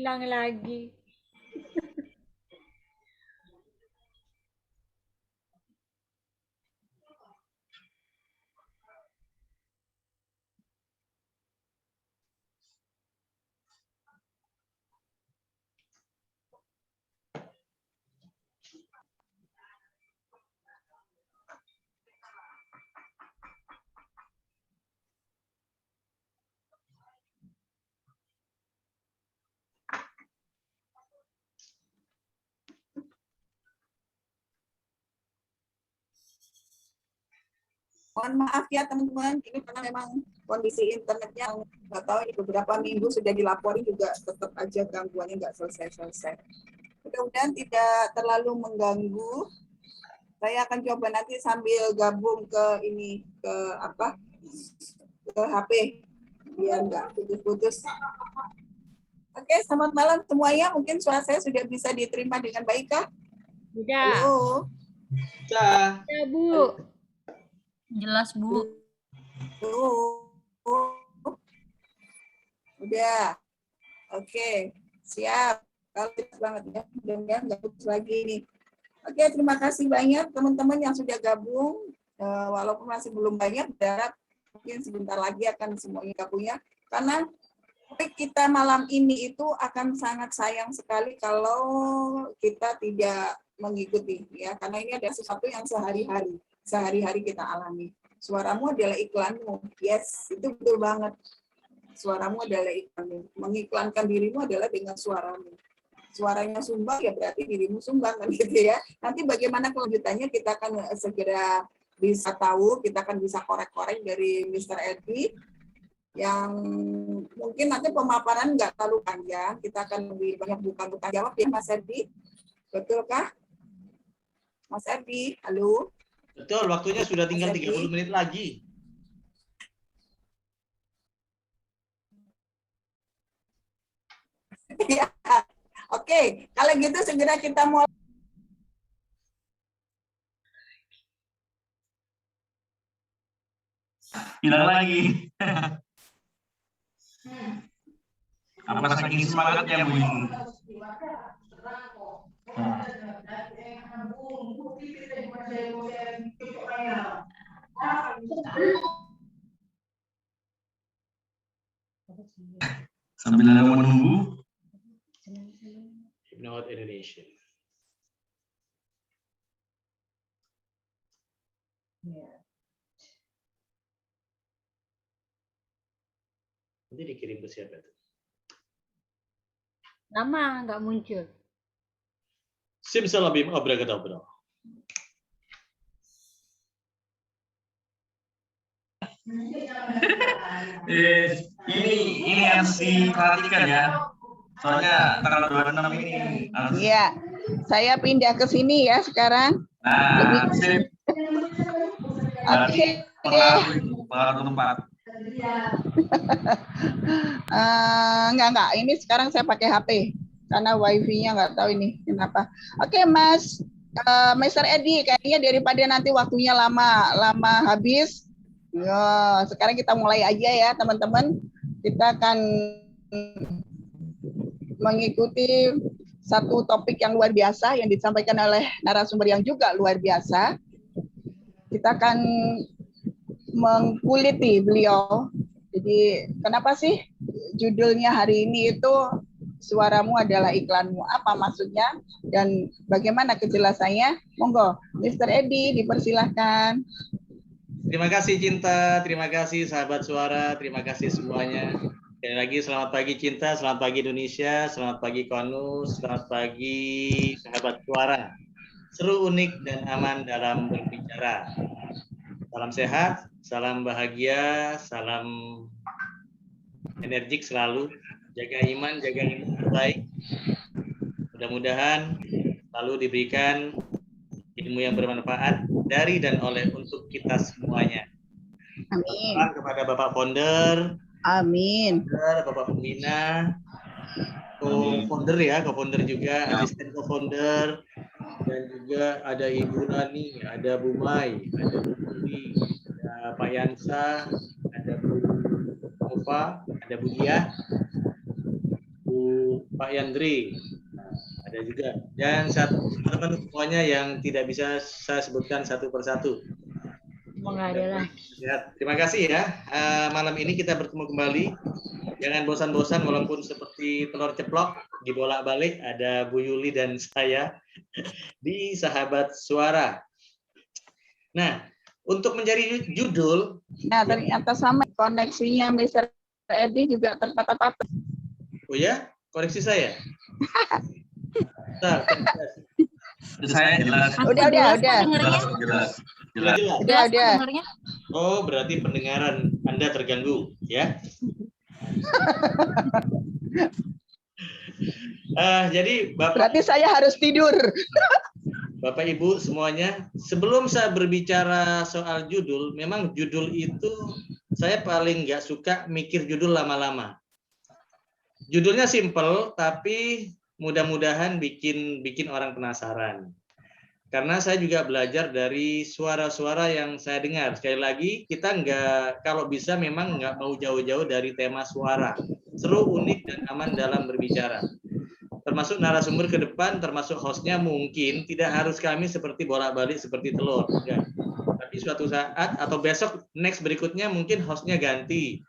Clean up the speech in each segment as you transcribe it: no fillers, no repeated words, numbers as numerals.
hilang lagi. Mohon maaf ya teman-teman, ini karena memang kondisi internetnya nggak tahu ini beberapa minggu sudah dilapori juga tetap aja gangguannya nggak selesai-selesai. Mudah-mudahan tidak terlalu mengganggu. Saya akan coba nanti sambil gabung ke ini ke apa ke HP biar nggak putus-putus. Oke, selamat malam semuanya. Mungkin suara saya sudah bisa diterima dengan baik kah? Sudah. Halo. Sudah. Ya, Bu. Jelas, Bu. Udah. Oke, siap. Kalau banget ya, mudah-mudahan nggak putus lagi nih. Oke, terima kasih banyak teman-teman yang sudah gabung. Walaupun masih belum banyak, berharap mungkin sebentar lagi akan semuanya gabungnya. Karena topik kita malam ini itu akan sangat sayang sekali kalau kita tidak mengikuti, ya. Karena ini adalah sesuatu yang sehari-hari kita alami. Suaramu adalah iklanmu. Yes, itu betul banget. Suaramu adalah iklanmu. Mengiklankan dirimu adalah dengan suaramu. Suaranya sumbang ya berarti dirimu sumbang kan gitu ya. Nanti bagaimana kelanjutannya kita akan segera bisa tahu, kita akan bisa korek-korek dari Mr. Eddy yang mungkin nanti pemaparan nggak terlalu panjang, kita akan lebih banyak bukan jawab ya Mas Eddy. Betulkah? Mas Eddy, halo. Betul, waktunya sudah tinggal 30 menit lagi. Ya. Oke, kalau gitu segera kita mulai. Hilang lagi. Apa saking semangatnya Bu? Sambil Anda menunggu. Hipnot Indonesia. Nanti dikirim ke siapa itu? Lama nggak muncul. Simsalabim abracadabra. Ini harus diperhatikan ya. Soalnya tanggal 26 ini harus. Iya, saya pindah ke sini ya sekarang. Nah, sip. Oke. Pengaruh tempat. Enggak. Ini sekarang saya pakai HP karena wifi-nya nggak tahu ini kenapa. Oke, Mas. Mr. Eddy, kayaknya daripada nanti waktunya lama habis, ya, sekarang kita mulai aja ya teman-teman. Kita akan mengikuti satu topik yang luar biasa yang disampaikan oleh narasumber yang juga luar biasa. Kita akan mengkuliti beliau. Jadi kenapa sih judulnya hari ini itu Suaramu Adalah Iklanmu? Apa maksudnya dan bagaimana kejelasannya? Monggo, Mr. Eddy dipersilahkan. Terima kasih Cinta, terima kasih sahabat suara, terima kasih semuanya. Sekali lagi selamat pagi Cinta, selamat pagi Indonesia, selamat pagi Konus, selamat pagi sahabat suara. Seru, unik, dan aman dalam berbicara. Salam sehat, salam bahagia, salam energik selalu. Jaga iman, jaga iman baik. Mudah-mudahan selalu diberikan ilmu yang bermanfaat dari dan oleh untuk kita semuanya. Amin. Salam kepada Bapak Founder. Amin. Bapak Pembina, co-founder ya, co-founder juga, asisten co-founder, dan juga ada Ibu Rani, ada Bu Mai, ada Bu Budi, ada Pak Yansa, ada Bu Nova, ada Bu Dia, Bu Pak Yandri, nah, ada juga. Dan teman-teman semuanya yang tidak bisa saya sebutkan satu persatu. Semoga ada lah. Terima kasih ya. Malam ini kita bertemu kembali. Jangan bosan-bosan walaupun seperti telur ceplok dibolak-balik. Ada Bu Yuli dan saya di Sahabat Suara. Nah, untuk menjadi judul. Nah, ternyata sama koneksinya Mr. Edi juga terpatah-patah. Oh ya? Koreksi saya? Bentar, Saya jelas. Udah. Jelas. Udah. Dengarnya. Oh, berarti pendengaran Anda terganggu, ya? Jadi Berarti saya harus tidur. Bapak Ibu semuanya, sebelum saya berbicara soal judul, memang judul itu saya paling nggak suka mikir judul lama-lama. Judulnya simple, tapi mudah-mudahan bikin orang penasaran. Karena saya juga belajar dari suara-suara yang saya dengar. Sekali lagi, kita kalau bisa memang nggak mau jauh-jauh dari tema suara. Seru, unik, dan aman dalam berbicara. Termasuk narasumber ke depan, termasuk hostnya mungkin tidak harus kami seperti bolak-balik seperti telur. Ya. Tapi suatu saat atau besok next berikutnya mungkin hostnya ganti.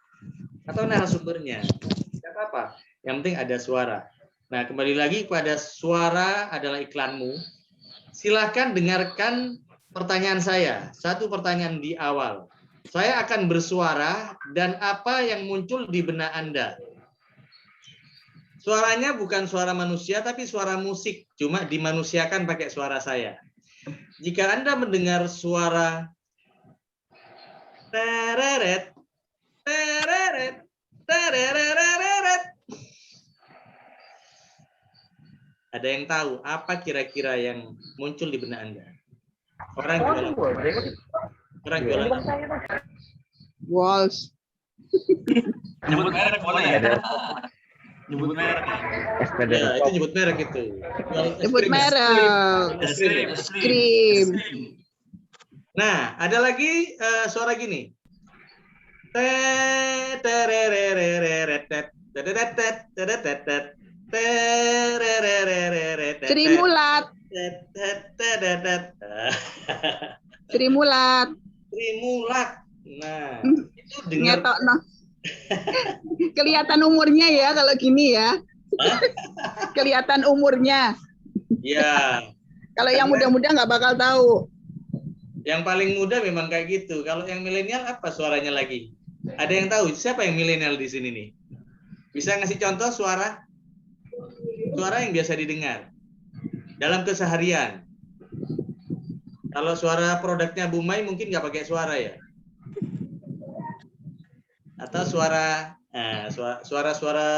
Atau narasumbernya. Tidak apa-apa. Yang penting ada suara. Nah, kembali lagi pada suara adalah iklanmu. Silakan dengarkan pertanyaan saya. Satu pertanyaan di awal. Saya akan bersuara dan apa yang muncul di benak Anda? Suaranya bukan suara manusia, tapi suara musik. Cuma dimanusiakan pakai suara saya. Jika Anda mendengar suara tereret, tereret, tereret, ada yang tahu apa kira-kira yang muncul di benak Anda? Orang jualan apa? Walls. Nyebut merek boleh ya? Nyebut merek. Ya, itu nyebut merek itu. Nyebut merek. Krim. Nah, ada lagi suara gini. Sri Mulat. Sri Mulat. Sri Mulat. Nah, itu dengar. Kelihatan umurnya ya kalau gini ya. Kelihatan umurnya. Ya. Kalau yang muda-muda nggak bakal tahu. Yang paling muda memang kayak gitu. Kalau yang milenial apa suaranya lagi? Ada yang tahu siapa yang milenial di sini nih? Bisa ngasih contoh suara? Suara yang biasa didengar dalam keseharian. Kalau suara produknya Bumai mungkin nggak pakai suara ya? Atau suara-suara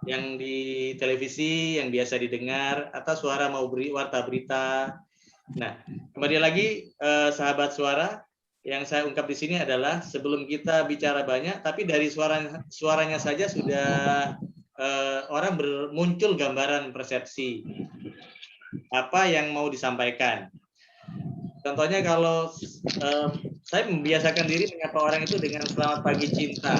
yang di televisi yang biasa didengar, atau suara mau warta berita. Nah, kembali lagi sahabat suara, yang saya ungkap di sini adalah sebelum kita bicara banyak, tapi dari suaranya saja sudah orang muncul gambaran persepsi apa yang mau disampaikan. Contohnya kalau saya membiasakan diri menyapa orang itu dengan selamat pagi cinta.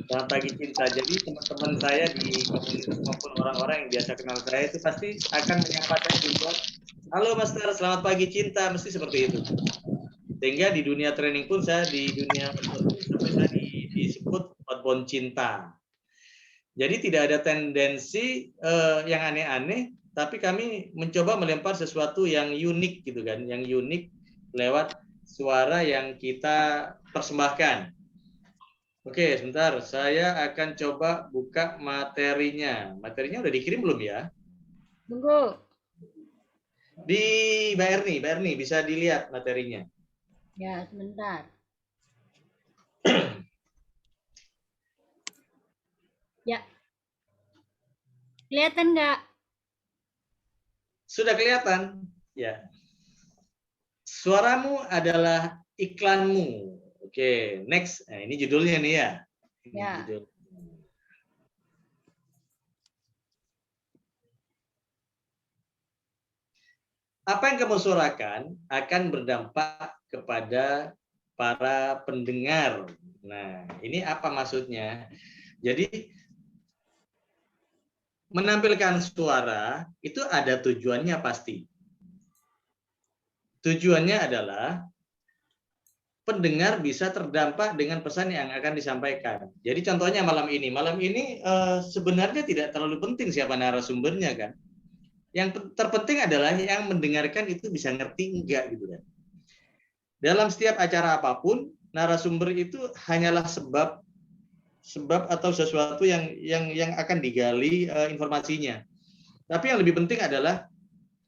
Selamat pagi cinta. Jadi teman-teman saya di komunitas maupun orang-orang yang biasa kenal saya itu pasti akan menyapa saya juga. Halo Master, selamat pagi cinta. Mesti seperti itu. Sehingga di dunia training pun saya di dunia sampai saya disebut outbound cinta. Jadi tidak ada tendensi yang aneh-aneh. Tapi kami mencoba melempar sesuatu yang unik gitu kan, yang unik lewat suara yang kita persembahkan. Oke, sebentar, saya akan coba buka materinya. Materinya udah dikirim belum ya? Tunggu. Di Mbak Erni bisa dilihat materinya. Ya, sebentar. Ya. Kelihatan nggak? Sudah kelihatan? Ya. Suaramu adalah iklanmu. Oke, next. Nah, ini judulnya nih ya. Ini ya. judul. Apa yang kamu suarakan akan berdampak kepada para pendengar. Nah, ini apa maksudnya? Jadi menampilkan suara itu ada tujuannya pasti. Tujuannya adalah pendengar bisa terdampak dengan pesan yang akan disampaikan. Jadi contohnya malam ini sebenarnya tidak terlalu penting siapa narasumbernya kan. Yang terpenting adalah yang mendengarkan itu bisa ngerti enggak gitu kan. Dalam setiap acara apapun, narasumber itu hanyalah sebab atau sesuatu yang akan digali informasinya. Tapi yang lebih penting adalah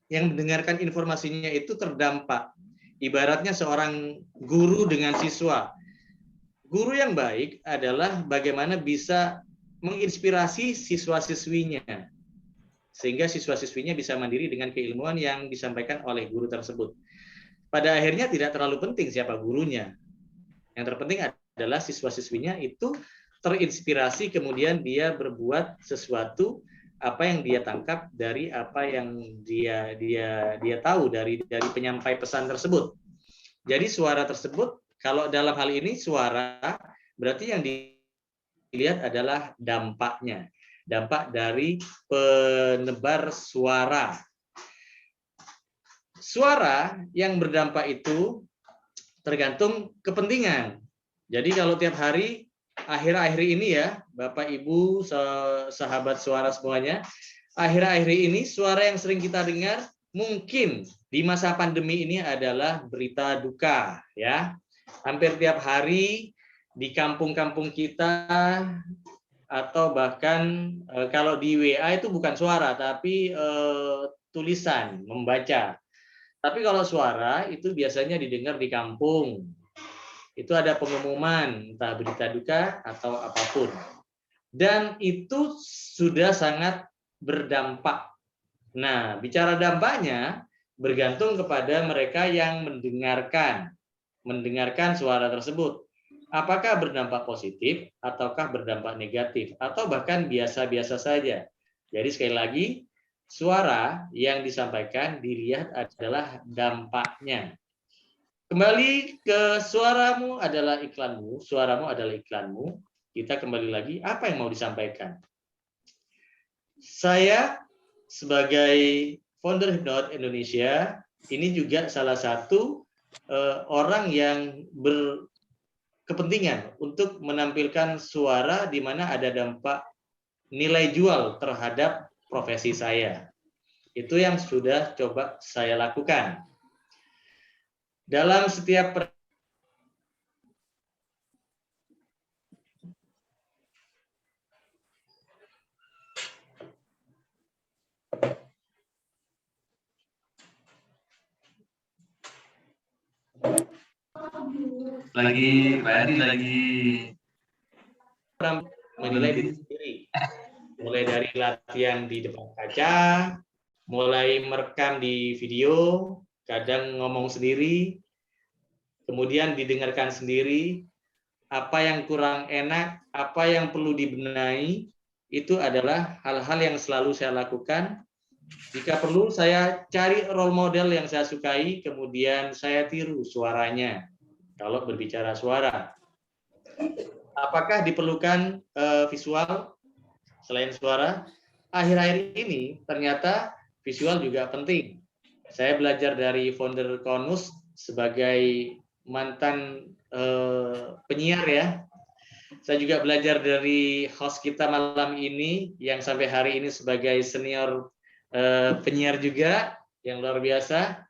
yang mendengarkan informasinya itu terdampak. Ibaratnya seorang guru dengan siswa. Guru yang baik adalah bagaimana bisa menginspirasi siswa-siswinya. Sehingga siswa-siswinya bisa mandiri dengan keilmuan yang disampaikan oleh guru tersebut. Pada akhirnya tidak terlalu penting siapa gurunya. Yang terpenting adalah siswa-siswinya itu terinspirasi, kemudian dia berbuat sesuatu apa yang dia tangkap dari apa yang dia tahu dari penyampai pesan tersebut. Jadi suara tersebut, kalau dalam hal ini suara, berarti yang dilihat adalah dampaknya. Dampak dari penebar suara. Suara yang berdampak itu tergantung kepentingan. Jadi kalau tiap hari, akhir-akhir ini ya, Bapak Ibu, sahabat suara semuanya, akhir-akhir ini suara yang sering kita dengar mungkin di masa pandemi ini adalah berita duka ya. Hampir tiap hari di kampung-kampung kita, atau bahkan kalau di WA itu bukan suara tapi tulisan, membaca. Tapi kalau suara itu biasanya didengar di kampung. Itu ada pengumuman, entah berita duka atau apapun. Dan itu sudah sangat berdampak. Nah, bicara dampaknya bergantung kepada mereka yang mendengarkan suara tersebut. Apakah berdampak positif ataukah berdampak negatif atau bahkan biasa-biasa saja. Jadi sekali lagi, suara yang disampaikan dilihat adalah dampaknya. Kembali ke suaramu adalah iklanmu, suaramu adalah iklanmu. Kita kembali lagi, apa yang mau disampaikan? Saya sebagai founder Hypnote Indonesia, ini juga salah satu orang yang berkepentingan untuk menampilkan suara di mana ada dampak nilai jual terhadap profesi saya. Itu yang sudah coba saya lakukan. Dalam setiap menilai diri sendiri. Mulai dari latihan di depan kaca, mulai merekam di video, kadang ngomong sendiri, kemudian didengarkan sendiri, apa yang kurang enak, apa yang perlu dibenahi, itu adalah hal-hal yang selalu saya lakukan. Jika perlu, saya cari role model yang saya sukai, kemudian saya tiru suaranya, kalau berbicara suara. Apakah diperlukan visual selain suara? Akhir-akhir ini ternyata visual juga penting. Saya belajar dari founder Konus sebagai mantan penyiar ya. Saya juga belajar dari host kita malam ini yang sampai hari ini sebagai senior penyiar juga yang luar biasa.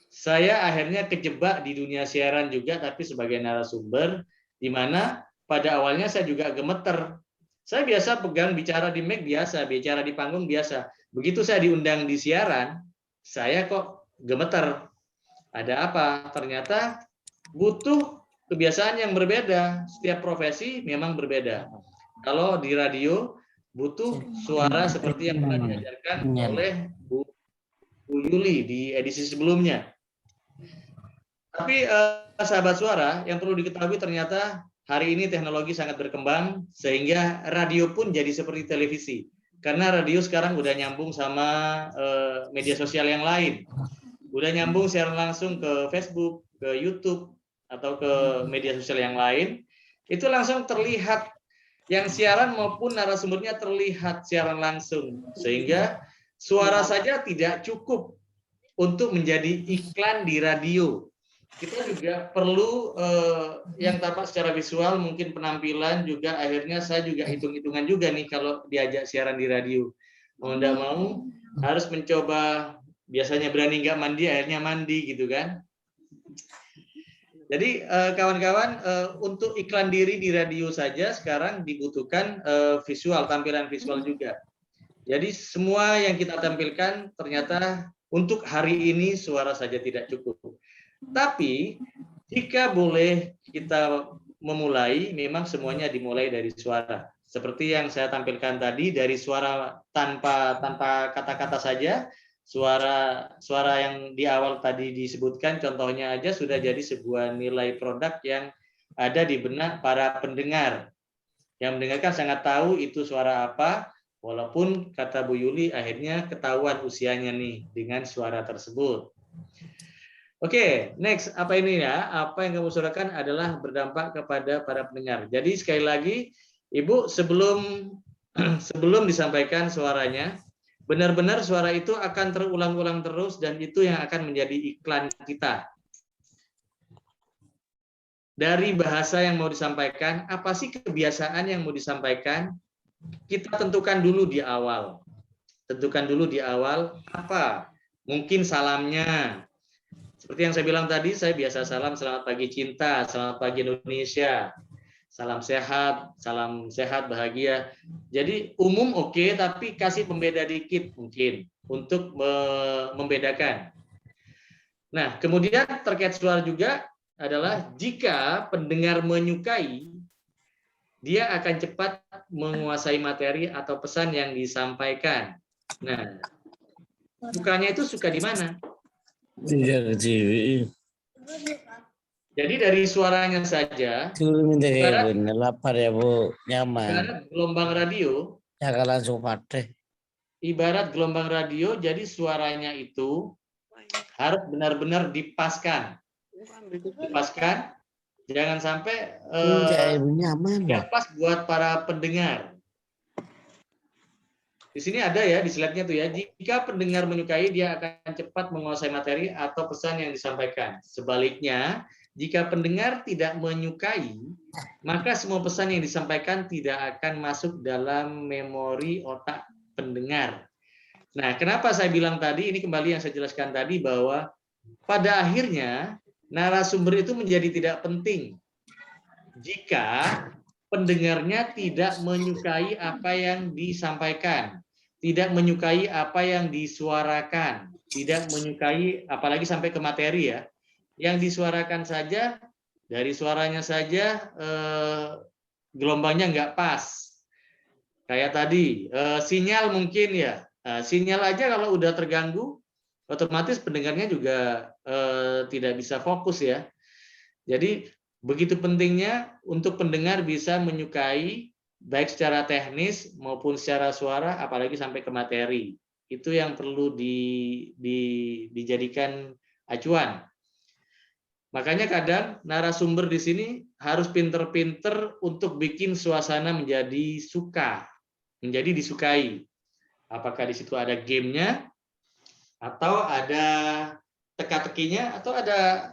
Saya akhirnya kejebak di dunia siaran juga tapi sebagai narasumber, di mana pada awalnya saya juga gemeter. Saya biasa pegang bicara di mic biasa, bicara di panggung biasa. Begitu saya diundang di siaran, saya kok gemeter. Ada apa? Ternyata butuh kebiasaan yang berbeda. Setiap profesi memang berbeda. Kalau di radio butuh suara seperti yang pernah diajarkan oleh Bu Yuli di edisi sebelumnya. Tapi sahabat suara, yang perlu diketahui ternyata hari ini teknologi sangat berkembang sehingga radio pun jadi seperti televisi. Karena radio sekarang udah nyambung sama media sosial yang lain. Udah nyambung secara langsung ke Facebook, ke YouTube, atau ke media sosial yang lain. Itu langsung terlihat yang siaran maupun narasumbernya terlihat siaran langsung, sehingga suara saja tidak cukup untuk menjadi iklan di radio. Kita juga perlu yang tampak secara visual, mungkin penampilan juga. Akhirnya saya juga hitung-hitungan juga nih kalau diajak siaran di radio. Mau tidak mau harus mencoba, biasanya berani nggak mandi, akhirnya mandi gitu kan. Jadi kawan-kawan, untuk iklan diri di radio saja sekarang dibutuhkan visual, tampilan visual juga. Jadi semua yang kita tampilkan ternyata untuk hari ini suara saja tidak cukup. Tapi jika boleh kita memulai, memang semuanya dimulai dari suara. Seperti yang saya tampilkan tadi, dari suara tanpa kata-kata saja. Suara yang di awal tadi disebutkan, contohnya aja sudah jadi sebuah nilai produk yang ada di benak para pendengar. Yang mendengarkan sangat tahu itu suara apa, walaupun kata Bu Yuli akhirnya ketahuan usianya nih dengan suara tersebut. Oke, next, apa ini ya? Apa yang kamu suarakan adalah berdampak kepada para pendengar. Jadi sekali lagi, Ibu, sebelum disampaikan suaranya, benar-benar suara itu akan terulang-ulang terus, dan itu yang akan menjadi iklan kita. Dari bahasa yang mau disampaikan, apa sih kebiasaan yang mau disampaikan? Kita tentukan dulu di awal. Tentukan dulu di awal apa? Mungkin salamnya. Seperti yang saya bilang tadi, saya biasa salam, selamat pagi cinta, selamat pagi Indonesia. Salam sehat, bahagia. Jadi umum oke, tapi kasih pembeda dikit mungkin untuk membedakan. Nah, kemudian terkait suara juga adalah jika pendengar menyukai, dia akan cepat menguasai materi atau pesan yang disampaikan. Nah, sukanya itu suka di mana? Jadi dari suaranya saja, ibarat lapar ya Bu, nyaman. Gelombang radio, Jangan langsung pakai. Ibarat gelombang radio, jadi suaranya itu harus benar-benar dipaskan. Dipaskan, jangan sampai nyaman. nggak pas buat para pendengar. Di sini ada ya, di slide-nya tuh ya, jika pendengar menyukai, dia akan cepat menguasai materi atau pesan yang disampaikan. Sebaliknya, jika pendengar tidak menyukai, maka semua pesan yang disampaikan tidak akan masuk dalam memori otak pendengar. Nah, kenapa saya bilang tadi, ini kembali yang saya jelaskan tadi, bahwa pada akhirnya narasumber itu menjadi tidak penting jika pendengarnya tidak menyukai apa yang disampaikan, tidak menyukai apa yang disuarakan, tidak menyukai, apalagi sampai ke materi ya, yang disuarakan saja, dari suaranya saja gelombangnya nggak pas. Kayak tadi, sinyal mungkin ya, sinyal aja kalau udah terganggu, otomatis pendengarnya juga tidak bisa fokus ya. Jadi begitu pentingnya untuk pendengar bisa menyukai baik secara teknis maupun secara suara, apalagi sampai ke materi. Itu yang perlu dijadikan acuan. Makanya kadang narasumber di sini harus pinter-pinter untuk bikin suasana menjadi suka, menjadi disukai. Apakah di situ ada gamenya, atau ada teka-tekinya, atau ada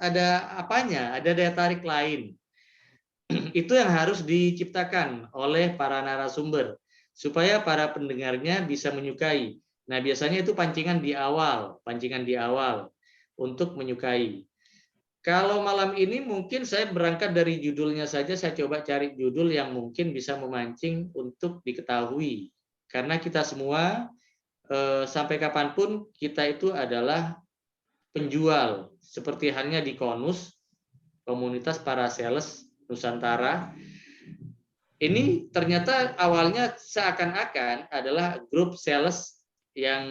apanya, ada daya tarik lain. Itu yang harus diciptakan oleh para narasumber supaya para pendengarnya bisa menyukai. Nah, biasanya itu pancingan di awal untuk menyukai. Kalau malam ini mungkin saya berangkat dari judulnya saja, saya coba cari judul yang mungkin bisa memancing untuk diketahui. Karena kita semua sampai kapanpun kita itu adalah penjual, seperti halnya di Konus, komunitas para sales Nusantara. Ini ternyata awalnya seakan-akan adalah grup sales yang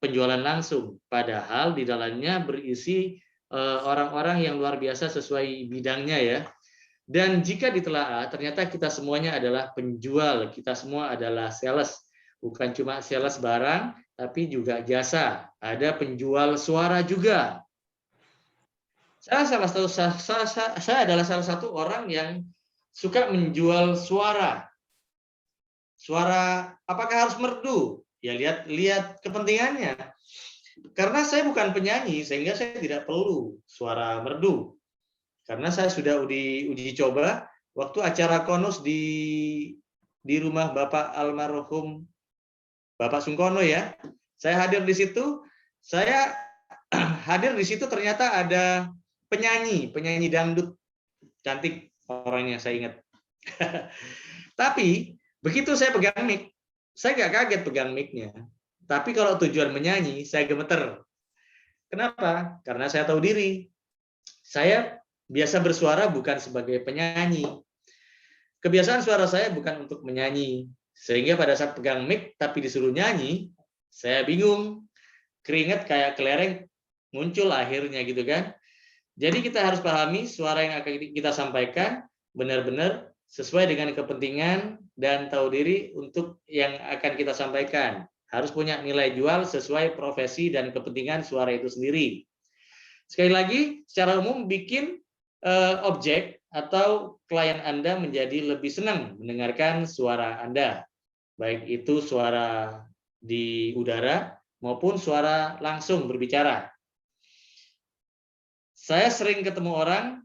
penjualan langsung, padahal di dalamnya berisi orang-orang yang luar biasa sesuai bidangnya ya. Dan jika ditelaah, ternyata kita semuanya adalah penjual, kita semua adalah sales. Bukan cuma sales barang, tapi juga jasa. Ada penjual suara juga. Saya adalah salah satu orang yang suka menjual suara. suara apakah harus merdu? Ya lihat kepentingannya. Karena saya bukan penyanyi, sehingga saya tidak perlu suara merdu. Karena saya sudah uji coba waktu acara konus di rumah Bapak almarhum Bapak Sungkono ya. Saya hadir di situ, saya hadir di situ ternyata ada penyanyi dangdut cantik orangnya saya ingat. Tapi begitu saya pegang mic, saya nggak kaget pegang mic-nya. Tapi kalau tujuan menyanyi, saya gemeter. Kenapa? Karena saya tahu diri. Saya biasa bersuara bukan sebagai penyanyi. Kebiasaan suara saya bukan untuk menyanyi. Sehingga pada saat pegang mic tapi disuruh nyanyi, saya bingung. Keringat kayak kelereng muncul akhirnya gitu kan. Jadi kita harus pahami suara yang akan kita sampaikan benar-benar sesuai dengan kepentingan dan tahu diri untuk yang akan kita sampaikan. Harus punya nilai jual sesuai profesi dan kepentingan suara itu sendiri. Sekali lagi, secara umum bikin objek atau klien Anda menjadi lebih senang mendengarkan suara Anda. Baik itu suara di udara maupun suara langsung berbicara. Saya sering ketemu orang,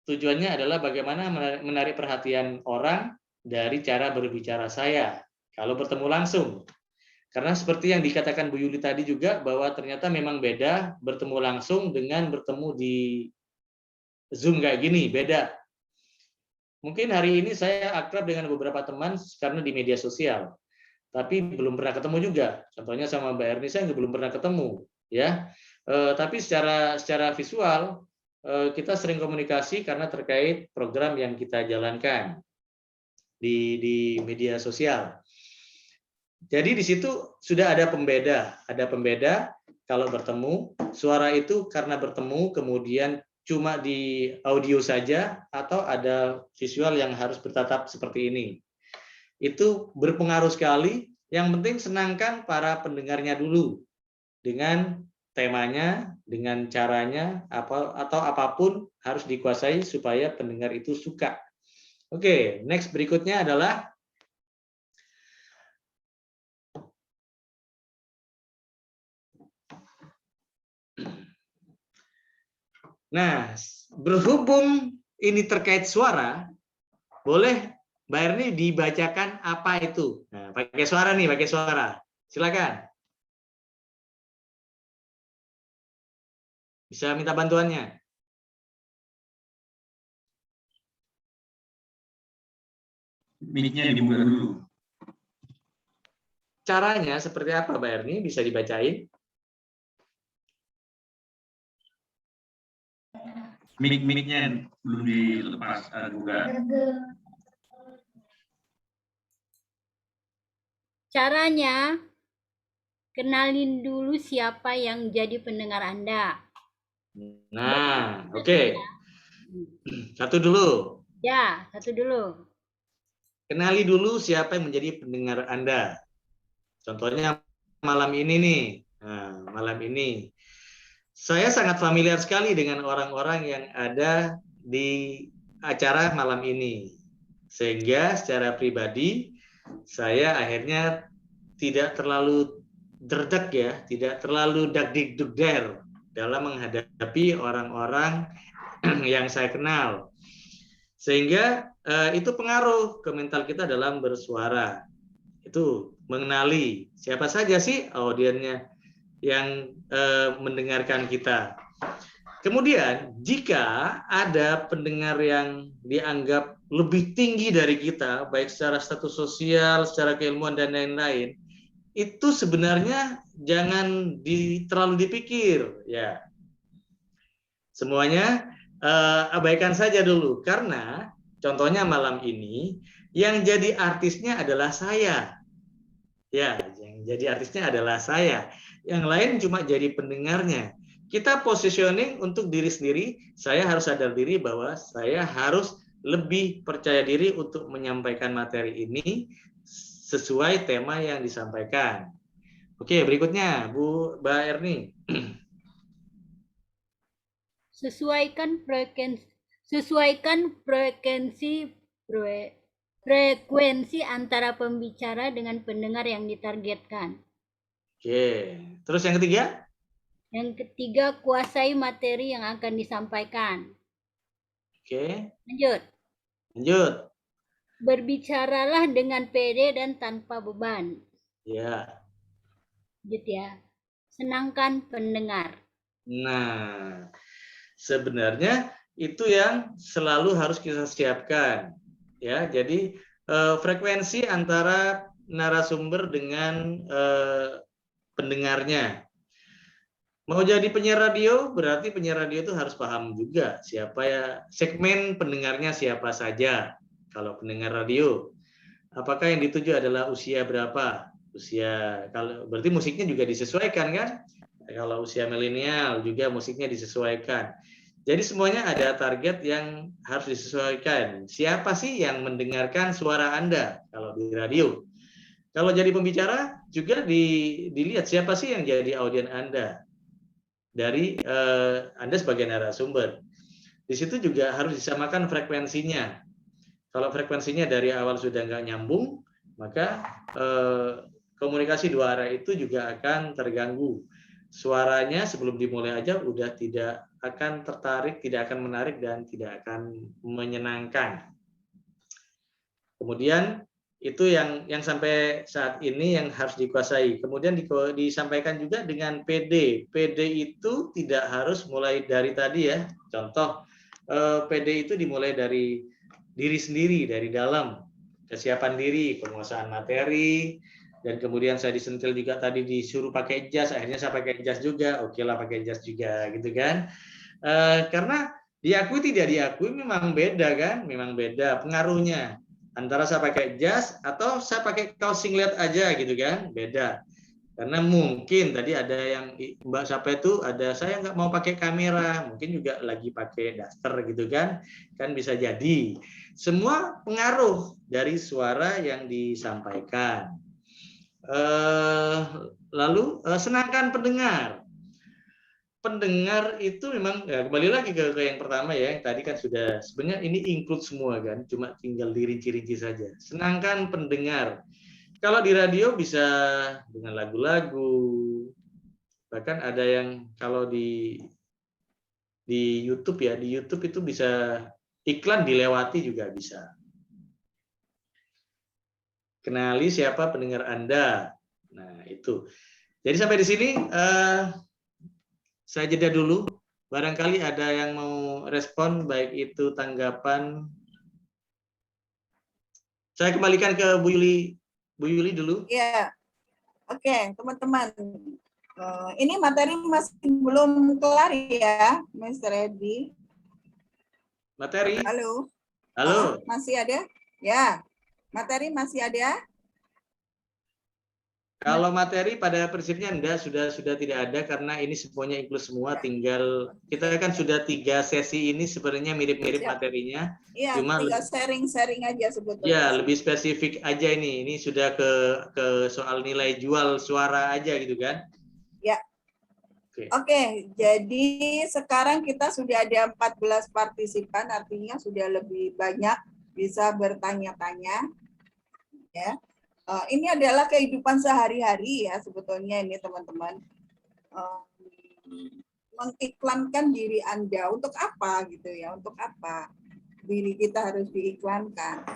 tujuannya adalah bagaimana menarik perhatian orang dari cara berbicara saya kalau bertemu langsung. Karena seperti yang dikatakan Bu Yuli tadi juga, bahwa ternyata memang beda bertemu langsung dengan bertemu di Zoom kayak gini, beda. Mungkin hari ini saya akrab dengan beberapa teman karena di media sosial, tapi belum pernah ketemu juga. Contohnya sama Mbak Erni, saya belum pernah ketemu, ya. Tapi secara visual kita sering komunikasi karena terkait program yang kita jalankan di media sosial. Jadi di situ sudah ada pembeda kalau bertemu, suara itu karena bertemu kemudian cuma di audio saja atau ada visual yang harus bertatap seperti ini. Itu berpengaruh sekali, yang penting senangkan para pendengarnya dulu dengan temanya, dengan caranya, atau apapun harus dikuasai supaya pendengar itu suka. Oke, next berikutnya adalah nah, berhubung ini terkait suara, boleh Mbak Erni dibacakan apa itu? Nah, pakai suara nih, pakai suara. Silakan. Bisa minta bantuannya. Mic-nya dibuka dulu. Caranya seperti apa, Mbak Erni? Bisa dibacain? Mic-nya belum dilepas juga. Caranya, kenalin dulu siapa yang jadi pendengar Anda. Nah, oke. Satu dulu. Ya, satu dulu. Kenali dulu siapa yang menjadi pendengar Anda. Contohnya malam ini nih. Nah, malam ini. Saya sangat familiar sekali dengan orang-orang yang ada di acara malam ini. Sehingga secara pribadi, saya akhirnya tidak terlalu derdek ya, tidak terlalu dagdikdugder dalam menghadapi orang-orang yang saya kenal. Sehingga itu pengaruh ke mental kita dalam bersuara. Itu mengenali siapa saja sih audiennya yang mendengarkan kita. Kemudian jika ada pendengar yang dianggap lebih tinggi dari kita, baik secara status sosial, secara keilmuan dan lain-lain, itu sebenarnya jangan terlalu dipikir, ya. Semuanya abaikan saja dulu, karena contohnya malam ini yang jadi artisnya adalah saya. Ya, yang jadi artisnya adalah saya. Yang lain cuma jadi pendengarnya. Kita positioning untuk diri sendiri, saya harus sadar diri bahwa saya harus lebih percaya diri untuk menyampaikan materi ini sesuai tema yang disampaikan. Oke, berikutnya Mbak Erni. Sesuaikan frekuensi Frekuensi antara pembicara dengan pendengar yang ditargetkan. Oke. Terus yang ketiga? Yang ketiga, kuasai materi yang akan disampaikan. Oke. Lanjut. Lanjut. Berbicaralah dengan pede dan tanpa beban. Ya. Lanjut ya. Senangkan pendengar. Nah, sebenarnya itu yang selalu harus kita siapkan. Ya, jadi frekuensi antara narasumber dengan pendengarnya. Mau jadi penyiar radio, berarti penyiar radio itu harus paham juga siapa ya segmen pendengarnya siapa saja. Kalau pendengar radio, apakah yang dituju adalah usia berapa? Usia, kalau berarti musiknya juga disesuaikan kan? Kalau usia milenial juga musiknya disesuaikan. Jadi semuanya ada target yang harus disesuaikan. Siapa sih yang mendengarkan suara Anda kalau di radio? Kalau jadi pembicara juga dilihat siapa sih yang jadi audien Anda dari Anda sebagai narasumber. Di situ juga harus disamakan frekuensinya. Kalau frekuensinya dari awal sudah nggak nyambung, maka komunikasi dua arah itu juga akan terganggu. Suaranya sebelum dimulai aja udah tidak akan tertarik, tidak akan menarik, dan tidak akan menyenangkan. Kemudian itu yang sampai saat ini yang harus dikuasai. Kemudian disampaikan juga dengan PD. PD itu tidak harus mulai dari tadi ya. Contoh, PD itu dimulai dari diri sendiri, dari dalam. Kesiapan diri, penguasaan materi, dan kemudian saya disentil juga tadi disuruh pakai jas, akhirnya saya pakai jas juga, oke lah pakai jas juga, gitu kan. Karena diakui tidak diakui memang beda kan, memang beda pengaruhnya. Antara saya pakai jas atau saya pakai kaos singlet aja gitu kan, beda. Karena mungkin tadi ada yang Mbak siapa itu ada saya nggak mau pakai kamera, mungkin juga lagi pakai daster gitu kan bisa jadi. Semua pengaruh dari suara yang disampaikan. Lalu senangkan pendengar. Pendengar itu memang ya, kembali lagi ke yang pertama ya, yang tadi kan sudah sebenarnya ini include semua kan, cuma tinggal dirinci-rinci saja. Senangkan pendengar. Kalau di radio bisa dengan lagu-lagu, bahkan ada yang kalau di YouTube ya, di YouTube itu bisa iklan dilewati juga bisa. Kenali siapa pendengar Anda. Nah itu. Jadi sampai di sini saya jeda dulu. Barangkali ada yang mau respon, baik itu tanggapan. Saya kembalikan ke Bu Yuli. Bu Yuli dulu. Ya, oke teman-teman. Ini materi masih belum kelar ya, Mr. Edi. Materi. Halo. Halo. Masih ada? Ya, materi masih ada? Kalau materi pada prinsipnya enggak, sudah tidak ada karena ini semuanya inklusi semua, tinggal kita kan sudah 3 sesi ini sebenarnya mirip-mirip materinya. Iya, cuma tinggal sharing-sharing aja sebetulnya. Ya, lebih spesifik aja ini. Ini sudah ke soal nilai jual suara aja gitu kan? Ya. Oke, jadi sekarang kita sudah ada 14 partisipan, artinya sudah lebih banyak bisa bertanya-tanya. Ya. Ini adalah kehidupan sehari-hari ya sebetulnya ini teman-teman. Mengiklankan diri Anda untuk apa gitu ya, untuk apa diri kita harus diiklankan.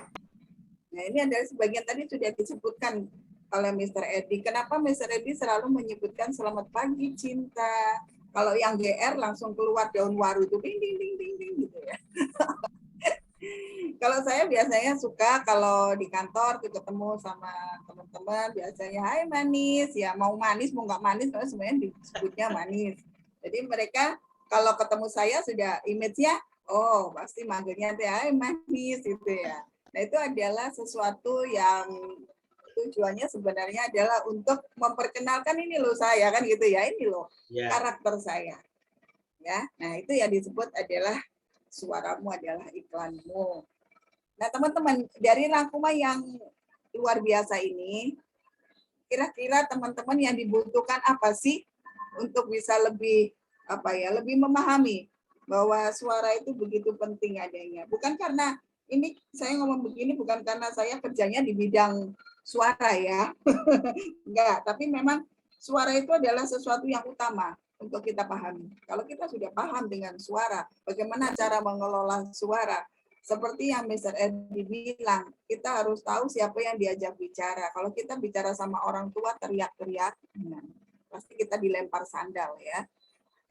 Nah ini adalah sebagian tadi sudah disebutkan oleh Mr. Edi. Kenapa Mr. Edi selalu menyebutkan selamat pagi cinta. Kalau yang GR langsung keluar daun waru itu ding ding ding ding ding gitu ya. Kalau saya biasanya suka kalau di kantor ketemu sama teman-teman biasanya hai manis ya, mau manis mau nggak manis karena sebenarnya disebutnya manis. Jadi mereka kalau ketemu saya sudah image-nya oh pasti manggilnya hai manis gitu ya. Nah itu adalah sesuatu yang tujuannya sebenarnya adalah untuk memperkenalkan ini loh saya kan gitu ya, ini loh karakter saya. Ya, nah itu yang disebut adalah suaramu adalah iklanmu. Nah teman-teman dari rangkuman yang luar biasa ini, kira-kira teman-teman yang dibutuhkan apa sih untuk bisa lebih lebih memahami bahwa suara itu begitu penting adanya. Bukan karena ini saya ngomong begini bukan karena saya kerjanya di bidang suara ya. Enggak, tapi memang suara itu adalah sesuatu yang utama untuk kita pahami. Kalau kita sudah paham dengan suara, bagaimana cara mengelola suara, seperti yang Mr. Edi bilang, kita harus tahu siapa yang diajak bicara. Kalau kita bicara sama orang tua teriak-teriak, pasti kita dilempar sandal ya.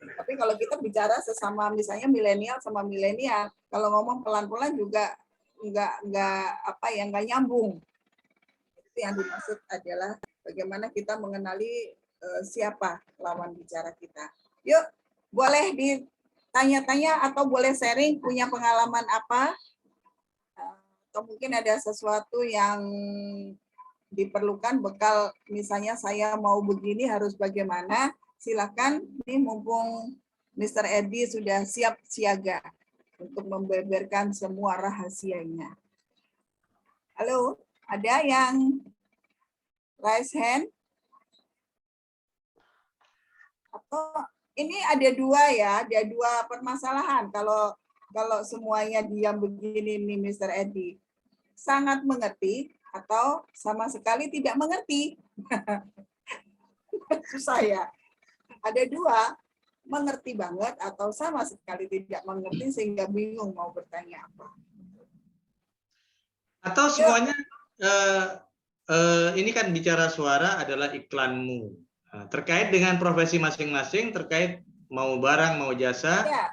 Tapi kalau kita bicara sesama misalnya milenial sama milenial, kalau ngomong pelan-pelan juga nggak nyambung. Itu yang dimaksud adalah bagaimana kita mengenali siapa lawan bicara kita. Yuk, boleh ditanya-tanya atau boleh sharing punya pengalaman apa? Atau mungkin ada sesuatu yang diperlukan bekal, misalnya saya mau begini harus bagaimana? Silakan, ini mumpung Mr. Edi sudah siap siaga untuk membeberkan semua rahasianya. Halo, ada yang raise hand? Atau ini ada dua ya, ada dua permasalahan. Kalau semuanya diam begini nih Mr. Edi, sangat mengerti atau sama sekali tidak mengerti. Susah ya. Ada dua, mengerti banget atau sama sekali tidak mengerti sehingga bingung mau bertanya apa. Atau semuanya ini kan bicara suara adalah iklanmu. Nah, terkait dengan profesi masing-masing, terkait mau barang mau jasa, Ya.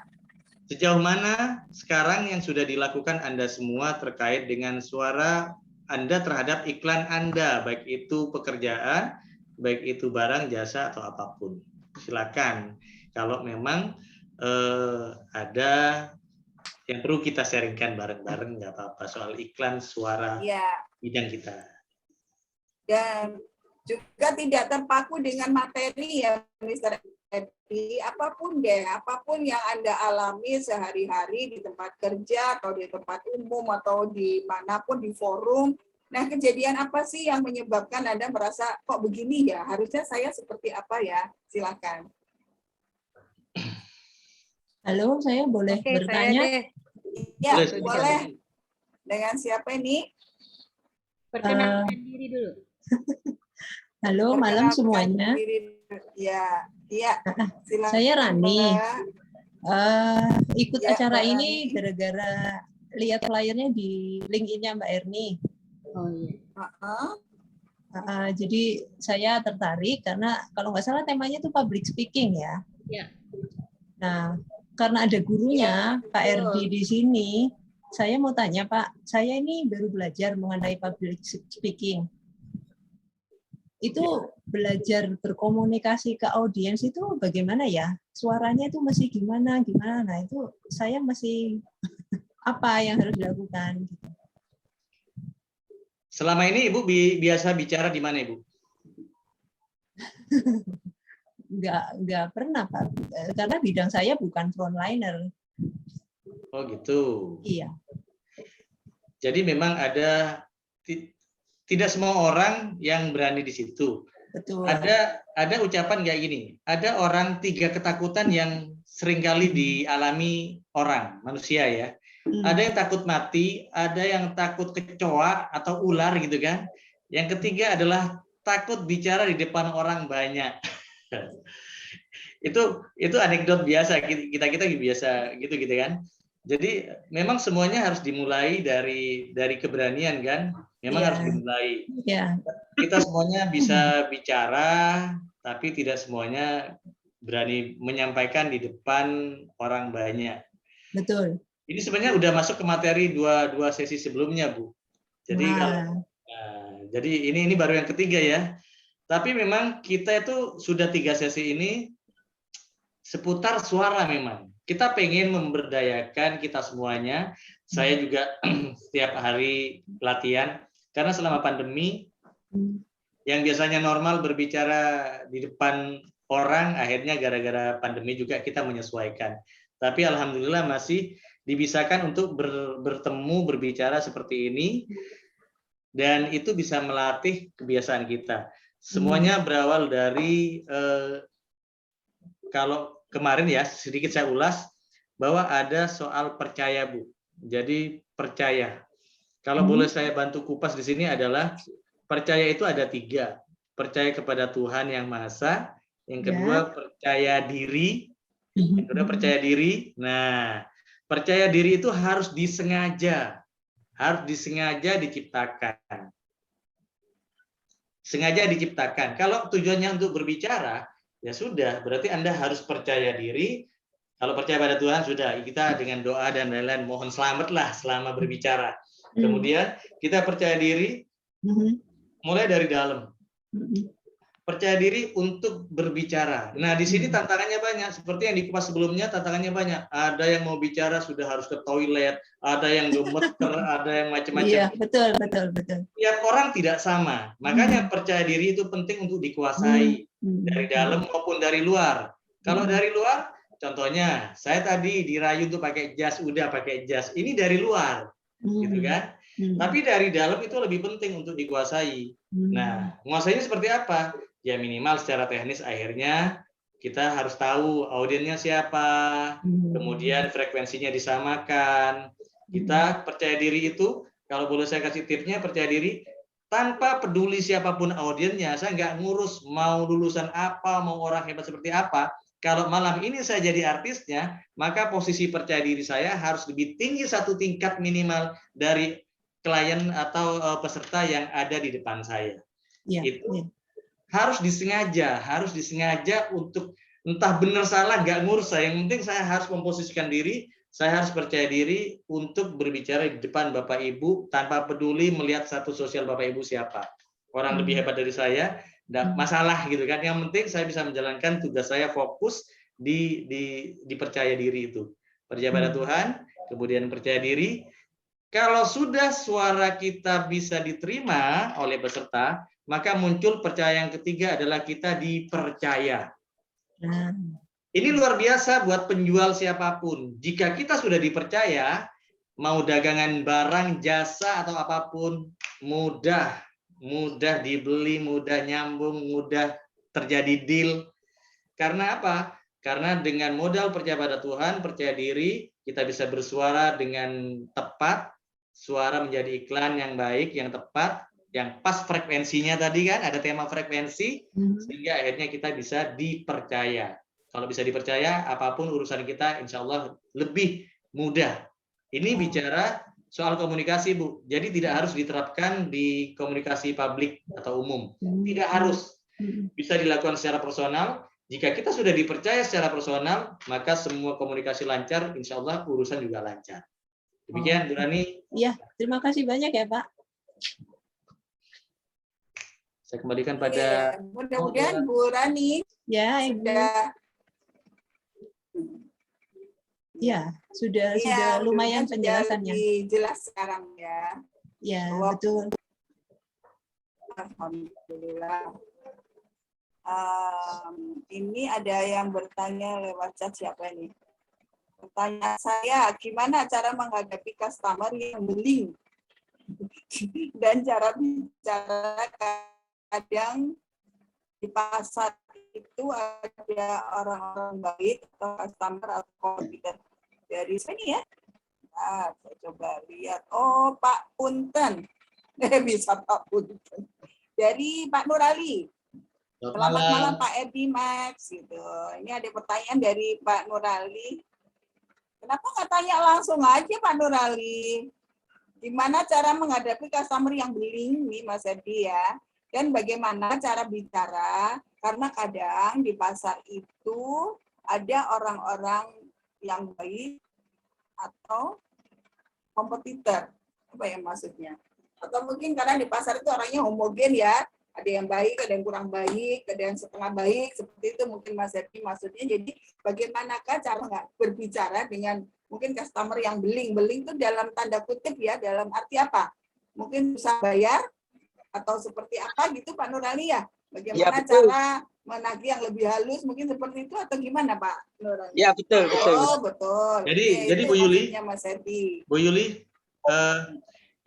Sejauh mana sekarang yang sudah dilakukan Anda semua terkait dengan suara Anda terhadap iklan Anda, baik itu pekerjaan, baik itu barang, jasa, atau apapun. Silakan. Kalau memang ada yang perlu kita sharingkan bareng-bareng, nggak apa-apa soal iklan suara Ya. bidang kita. Dan juga tidak terpaku dengan materi ya, Mr. Edi. Apapun deh, apapun yang Anda alami sehari-hari di tempat kerja atau di tempat umum atau di manapun di forum. Nah, kejadian apa sih yang menyebabkan Anda merasa kok begini ya? Harusnya saya seperti apa ya? Silakan. Halo, saya boleh Oke, bertanya? saya deh. Ya, Boleh, boleh. Dengan siapa ini? Perkenalkan diri dulu. Halo, malam Perkenalkan semuanya. diri. Ya, iya. Silakan. Saya Rani. Mbak. Ikut Ya, acara Mbak ini Rani. gara-gara lihat flyernya di LinkedIn-nya Mbak Erni. Oh iya. Jadi saya tertarik karena kalau nggak salah temanya itu public speaking ya. Ya. Nah, karena ada gurunya Pak Erdi di sini, saya mau tanya Pak, saya ini baru belajar mengenai public speaking. Itu belajar berkomunikasi ke audiens itu bagaimana ya? Suaranya itu masih gimana? Nah, itu saya masih apa yang harus dilakukan? Selama ini Ibu biasa bicara di mana, Ibu? Nggak pernah, Pak. Karena bidang saya bukan frontliner. Oh gitu. Iya. Jadi memang tidak semua orang yang berani di situ. Betul. Ada ucapan kayak gini. Ada orang 3 ketakutan yang seringkali dialami orang, manusia ya. Ada yang takut mati, ada yang takut kecoa atau ular gitu kan. Yang ketiga adalah takut bicara di depan orang banyak. itu anekdot biasa, kita biasa gitu kan. Jadi memang semuanya harus dimulai dari keberanian kan. Memang harus dimulai. Yeah. Kita semuanya bisa bicara, tapi tidak semuanya berani menyampaikan di depan orang banyak. Betul. Ini sebenarnya udah masuk ke materi dua sesi sebelumnya, Bu. Jadi jadi ini baru yang ketiga ya. Tapi memang kita itu sudah 3 sesi ini seputar suara memang. Kita pengen memberdayakan kita semuanya. Saya juga setiap hari latihan karena selama pandemi yang biasanya normal berbicara di depan orang, akhirnya gara-gara pandemi juga kita menyesuaikan. Tapi alhamdulillah masih dibisakan untuk bertemu, berbicara seperti ini, dan itu bisa melatih kebiasaan kita. Semuanya berawal dari, kalau kemarin ya, sedikit saya ulas, bahwa ada soal percaya, Bu. Jadi percaya. Kalau boleh saya bantu kupas di sini adalah percaya itu ada 3. Percaya kepada Tuhan Yang Maha Esa, yang kedua percaya diri, yang kedua percaya diri. Nah, percaya diri itu harus disengaja diciptakan. Sengaja diciptakan. Kalau tujuannya untuk berbicara, ya sudah, berarti Anda harus percaya diri. Kalau percaya pada Tuhan, sudah, kita dengan doa dan lain-lain, mohon selamatlah selama berbicara. Kemudian kita percaya diri, mulai dari dalam. Percaya diri untuk berbicara. Nah, di sini tantangannya banyak. Seperti yang dikupas sebelumnya, tantangannya banyak. Ada yang mau bicara sudah harus ke toilet, ada yang gemeter, ada yang macam-macam. Iya, betul. Tiap orang tidak sama. Makanya percaya diri itu penting untuk dikuasai dari dalam maupun dari luar. Kalau dari luar, contohnya saya tadi dirayu untuk pakai jas, udah pakai jas. Ini dari luar, gitu kan? Tapi dari dalam itu lebih penting untuk dikuasai. Nah, menguasainya seperti apa? Ya minimal secara teknis akhirnya kita harus tahu audiennya siapa, kemudian frekuensinya disamakan. Kita percaya diri itu, kalau boleh saya kasih tipsnya, percaya diri tanpa peduli siapapun audiennya. Saya nggak ngurus mau lulusan apa, mau orang hebat seperti apa. Kalau malam ini saya jadi artisnya, maka posisi percaya diri saya harus lebih tinggi 1 tingkat minimal dari klien atau peserta yang ada di depan saya. Itu harus disengaja untuk entah benar salah nggak ngurus saya. Yang penting saya harus memposisikan diri, saya harus percaya diri untuk berbicara di depan Bapak Ibu tanpa peduli melihat status sosial Bapak Ibu siapa. Orang lebih hebat dari saya, enggak masalah gitu kan. Yang penting saya bisa menjalankan tugas saya, fokus di percaya diri itu. Percaya pada Tuhan, kemudian percaya diri. Kalau sudah suara kita bisa diterima oleh peserta, maka muncul percaya yang ketiga adalah kita dipercaya. Ini luar biasa buat penjual siapapun. Jika kita sudah dipercaya, mau dagangan barang, jasa, atau apapun, mudah dibeli, mudah nyambung, mudah terjadi deal. Karena apa? Karena dengan modal percaya pada Tuhan, percaya diri, kita bisa bersuara dengan tepat, suara menjadi iklan yang baik, yang tepat, yang pas frekuensinya tadi kan, ada tema frekuensi, sehingga akhirnya kita bisa dipercaya. Kalau bisa dipercaya, apapun urusan kita insya Allah lebih mudah. Ini bicara soal komunikasi, Bu. Jadi tidak harus diterapkan di komunikasi publik atau umum. Tidak harus. Bisa dilakukan secara personal. Jika kita sudah dipercaya secara personal, maka semua komunikasi lancar, insya Allah urusan juga lancar. Demikian, Bu Rani. Iya, terima kasih banyak ya, Pak. Saya kembalikan pada... Mudah-mudahan Bu Rani sudah lumayan penjelasannya. Lebih jelas sekarang ya. Ya, betul. Alhamdulillah. Ini ada yang bertanya lewat chat, siapa ini? Pertanyaan saya, gimana cara menghadapi customer yang beling dan cara bicara kadang di pasar itu ada orang-orang baik atau customer atau komputer. Dari sini ya. Nah, saya coba lihat. Oh, Pak Punten. Bisa Pak Punten. Dari Pak Nurali. Selamat malam Pak Edi Max. Gitu. Ini ada pertanyaan dari Pak Nurali. Kenapa nggak tanya langsung aja Pak Nurali? Gimana cara menghadapi customer yang beling nih Mas Edi ya? Dan bagaimana cara bicara, karena kadang di pasar itu ada orang-orang yang baik atau kompetitor. Apa yang maksudnya? Atau mungkin karena di pasar itu orangnya homogen ya, ada yang baik, ada yang kurang baik, ada yang setengah baik, seperti itu mungkin Mas Edi maksudnya. Jadi bagaimanakah cara berbicara dengan mungkin customer yang beling? Beling itu dalam tanda kutip ya, dalam arti apa? Mungkin bisa bayar, atau seperti apa gitu Pak Nurali ya? Bagaimana cara menagih yang lebih halus mungkin seperti itu atau gimana Pak Nurali? Ya betul. Oh betul. Jadi Bu Yuli, Mas Edi. Bu Yuli,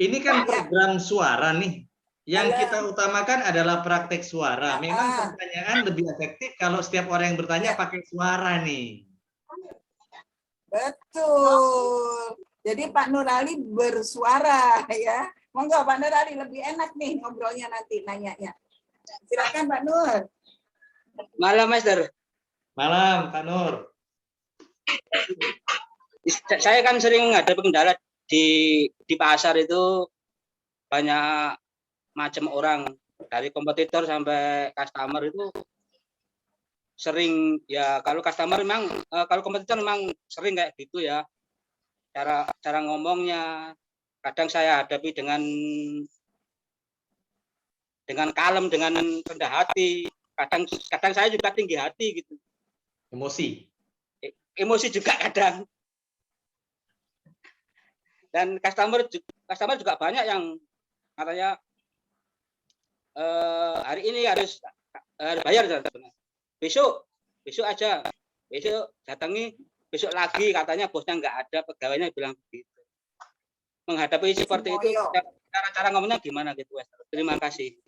ini kan program suara nih. Yang kita utamakan adalah praktek suara. Memang pertanyaan lebih efektif kalau setiap orang yang bertanya pakai suara nih. Betul. Jadi Pak Nurali bersuara ya. Monggo Pak Nurali, lebih enak nih ngobrolnya nanti nanyanya. Silakan Pak Nur. Malam, Master. Malam, Kak Nur. Saya kan sering menghadapi kendala di pasar itu, banyak macam orang, dari kompetitor sampai customer itu sering ya. Kalau customer memang, kalau kompetitor memang sering kayak gitu ya. Cara ngomongnya kadang saya hadapi dengan kalem, dengan rendah hati. Kadang saya juga tinggi hati gitu. Emosi juga kadang. Dan customer juga banyak yang katanya hari ini harus bayar, besok aja, besok datangi, besok lagi, katanya bosnya nggak ada, pegawainya bilang begitu. Menghadapi seperti itu, cara ngomongnya gimana gitu, Wester? Terima kasih.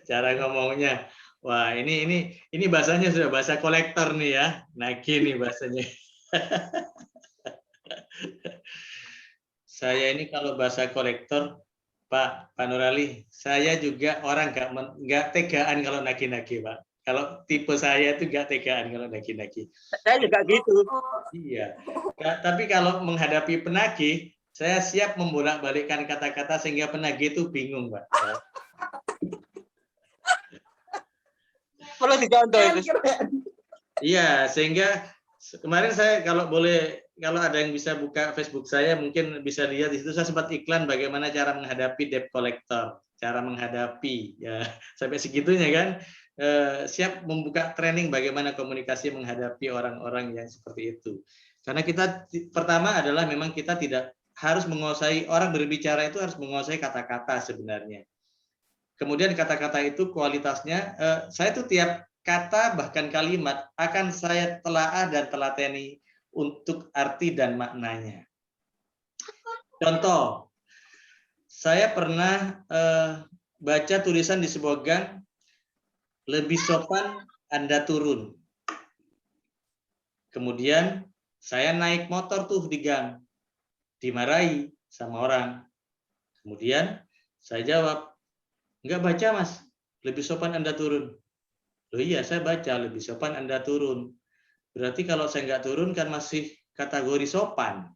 Cara ngomongnya, wah ini bahasanya sudah bahasa kolektor nih ya, nagih nih bahasanya. Saya ini kalau bahasa kolektor, Pak Nurali, saya juga orang nggak tegaan kalau nagih-nagih, Pak. Kalau tipe saya itu nggak tegaan kalau nagih-nagih. Saya juga gitu. Iya. Tapi kalau menghadapi penagih, saya siap membolak-balikkan kata-kata sehingga penagih itu bingung, Pak. Perlu dicontoh itu. Iya, sehingga kemarin saya kalau ada yang bisa buka Facebook saya, mungkin bisa lihat di situ saya sempat iklan bagaimana cara menghadapi debt collector, cara menghadapi ya sampai segitunya kan, siap membuka training bagaimana komunikasi menghadapi orang-orang yang seperti itu. Karena kita pertama adalah memang kita tidak harus menguasai, orang berbicara itu harus menguasai kata-kata sebenarnya. Kemudian kata-kata itu kualitasnya, saya tuh tiap kata bahkan kalimat akan saya telaah dan telateni untuk arti dan maknanya. Contoh, saya pernah baca tulisan di sebuah gang, lebih sopan Anda turun. Kemudian saya naik motor tuh di gang, dimarahi sama orang. Kemudian saya jawab, enggak baca Mas, lebih sopan Anda turun. Loh iya, saya baca, lebih sopan Anda turun. Berarti kalau saya nggak turun kan masih kategori sopan.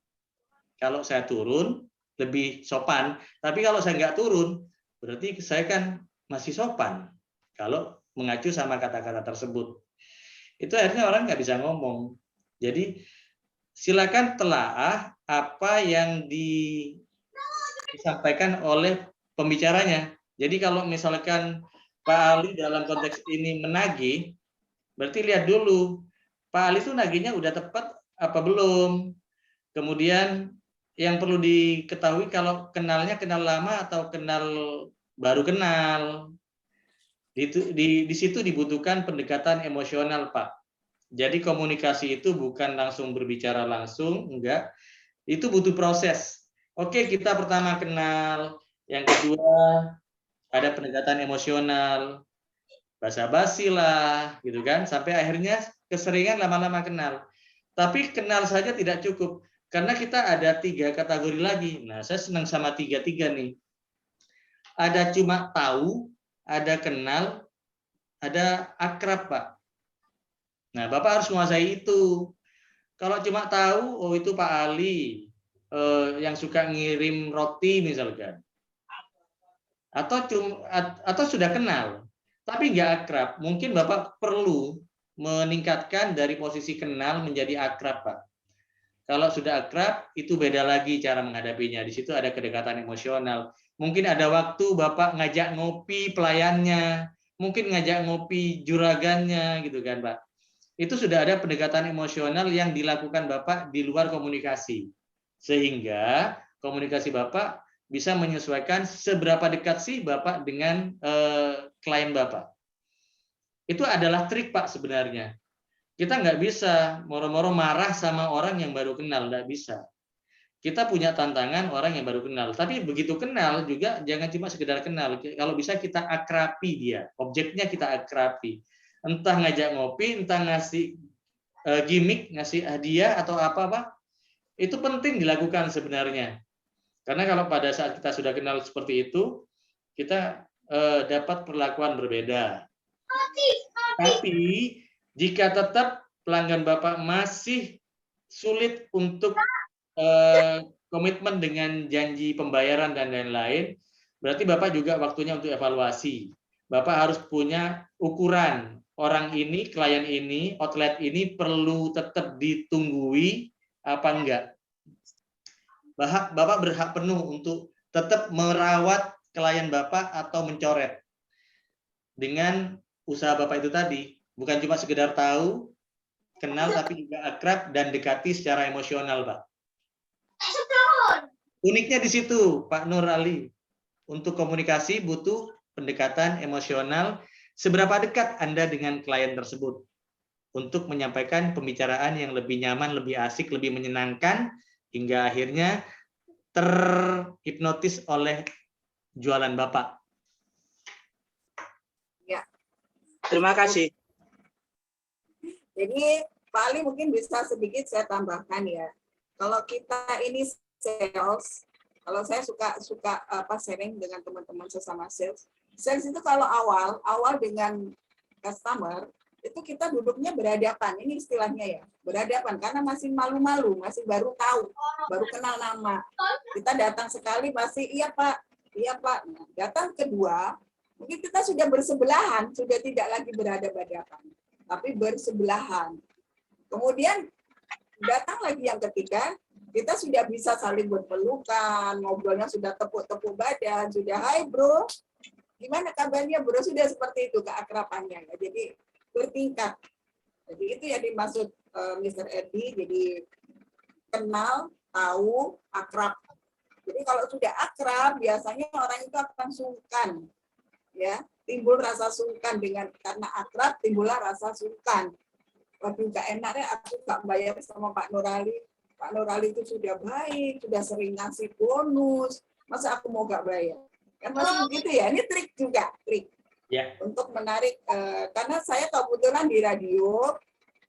Kalau saya turun, lebih sopan. Tapi kalau saya nggak turun, berarti saya kan masih sopan. Kalau mengacu sama kata-kata tersebut. Itu akhirnya orang nggak bisa ngomong. Jadi silakan telaah apa yang disampaikan oleh pembicaranya. Jadi kalau misalkan Pak Ali dalam konteks ini menagih, berarti lihat dulu, Pak Ali itu nagihnya udah tepat apa belum. Kemudian yang perlu diketahui kalau kenalnya kenal lama atau baru kenal. Di situ dibutuhkan pendekatan emosional, Pak. Jadi komunikasi itu bukan langsung berbicara langsung, enggak. Itu butuh proses. Oke, kita pertama kenal, yang kedua ada pendekatan emosional, basa-basi lah, gitu kan, sampai akhirnya keseringan lama-lama kenal. Tapi kenal saja tidak cukup, karena kita ada 3 kategori lagi. Nah, saya senang sama 3 nih. Ada cuma tahu, ada kenal, ada akrab, Pak. Nah, Bapak harus menguasai itu. Kalau cuma tahu, oh itu Pak Ali yang suka ngirim roti misalkan. Atau sudah kenal, tapi nggak akrab. Mungkin Bapak perlu meningkatkan dari posisi kenal menjadi akrab, Pak. Kalau sudah akrab, itu beda lagi cara menghadapinya. Di situ ada kedekatan emosional. Mungkin ada waktu Bapak ngajak ngopi pelayannya, mungkin ngajak ngopi juragannya, gitu kan, Pak. Itu sudah ada pendekatan emosional yang dilakukan Bapak di luar komunikasi. Sehingga komunikasi Bapak bisa menyesuaikan seberapa dekat sih Bapak dengan klien Bapak. Itu adalah trik, Pak, sebenarnya. Kita nggak bisa moro-moro marah sama orang yang baru kenal, nggak bisa. Kita punya tantangan orang yang baru kenal. Tapi begitu kenal juga jangan cuma sekedar kenal. Kalau bisa kita akrabi dia, objeknya kita akrabi. Entah ngajak ngopi, entah ngasih gimmick, ngasih hadiah atau apa, Pak. Itu penting dilakukan sebenarnya. Karena kalau pada saat kita sudah kenal seperti itu, kita dapat perlakuan berbeda. Tapi jika tetap pelanggan Bapak masih sulit untuk komitmen dengan janji pembayaran dan lain-lain, berarti Bapak juga waktunya untuk evaluasi. Bapak harus punya ukuran. Orang ini, klien ini, outlet ini perlu tetap ditunggui apa enggak. Bapak berhak penuh untuk tetap merawat klien Bapak atau mencoret. Dengan usaha Bapak itu tadi, bukan cuma sekedar tahu, kenal, tapi juga akrab dan dekati secara emosional, Pak. Uniknya di situ, Pak Nur Ali. Untuk komunikasi butuh pendekatan emosional. Seberapa dekat Anda dengan klien tersebut untuk menyampaikan pembicaraan yang lebih nyaman, lebih asik, lebih menyenangkan, hingga akhirnya terhipnotis oleh jualan Bapak. Ya. Terima kasih. Jadi Pak Ali mungkin bisa sedikit saya tambahkan ya. Kalau kita ini sales, kalau saya suka sharing dengan teman-teman sesama sales. Sales itu kalau awal dengan customer itu kita duduknya berhadapan. Ini istilahnya ya, berhadapan karena masih malu-malu, masih baru tahu, baru kenal nama. Kita datang sekali masih iya Pak. Nah, datang kedua, mungkin kita sudah bersebelahan, sudah tidak lagi berhadapan-hadapan, tapi bersebelahan. Kemudian datang lagi yang ketiga, kita sudah bisa saling berpelukan, ngobrolnya sudah tepuk-tepuk badan, sudah hai bro, gimana kabarnya bro, sudah seperti itu keakrabannya. Jadi bertingkat. Jadi itu yang dimaksud Mr. Edi, jadi kenal, tahu, akrab. Jadi kalau sudah akrab, biasanya orang itu akan sungkan, ya, timbul rasa sungkan karena akrab, timbullah rasa sungkan. Waduh, nggak enaknya aku nggak bayar sama Pak Nurali. Pak Nurali itu sudah baik, sudah sering ngasih bonus, masa aku mau nggak bayar? Kan masih begitu ya. Ini trik juga, trik. Ya. Untuk menarik, karena saya kebetulan di radio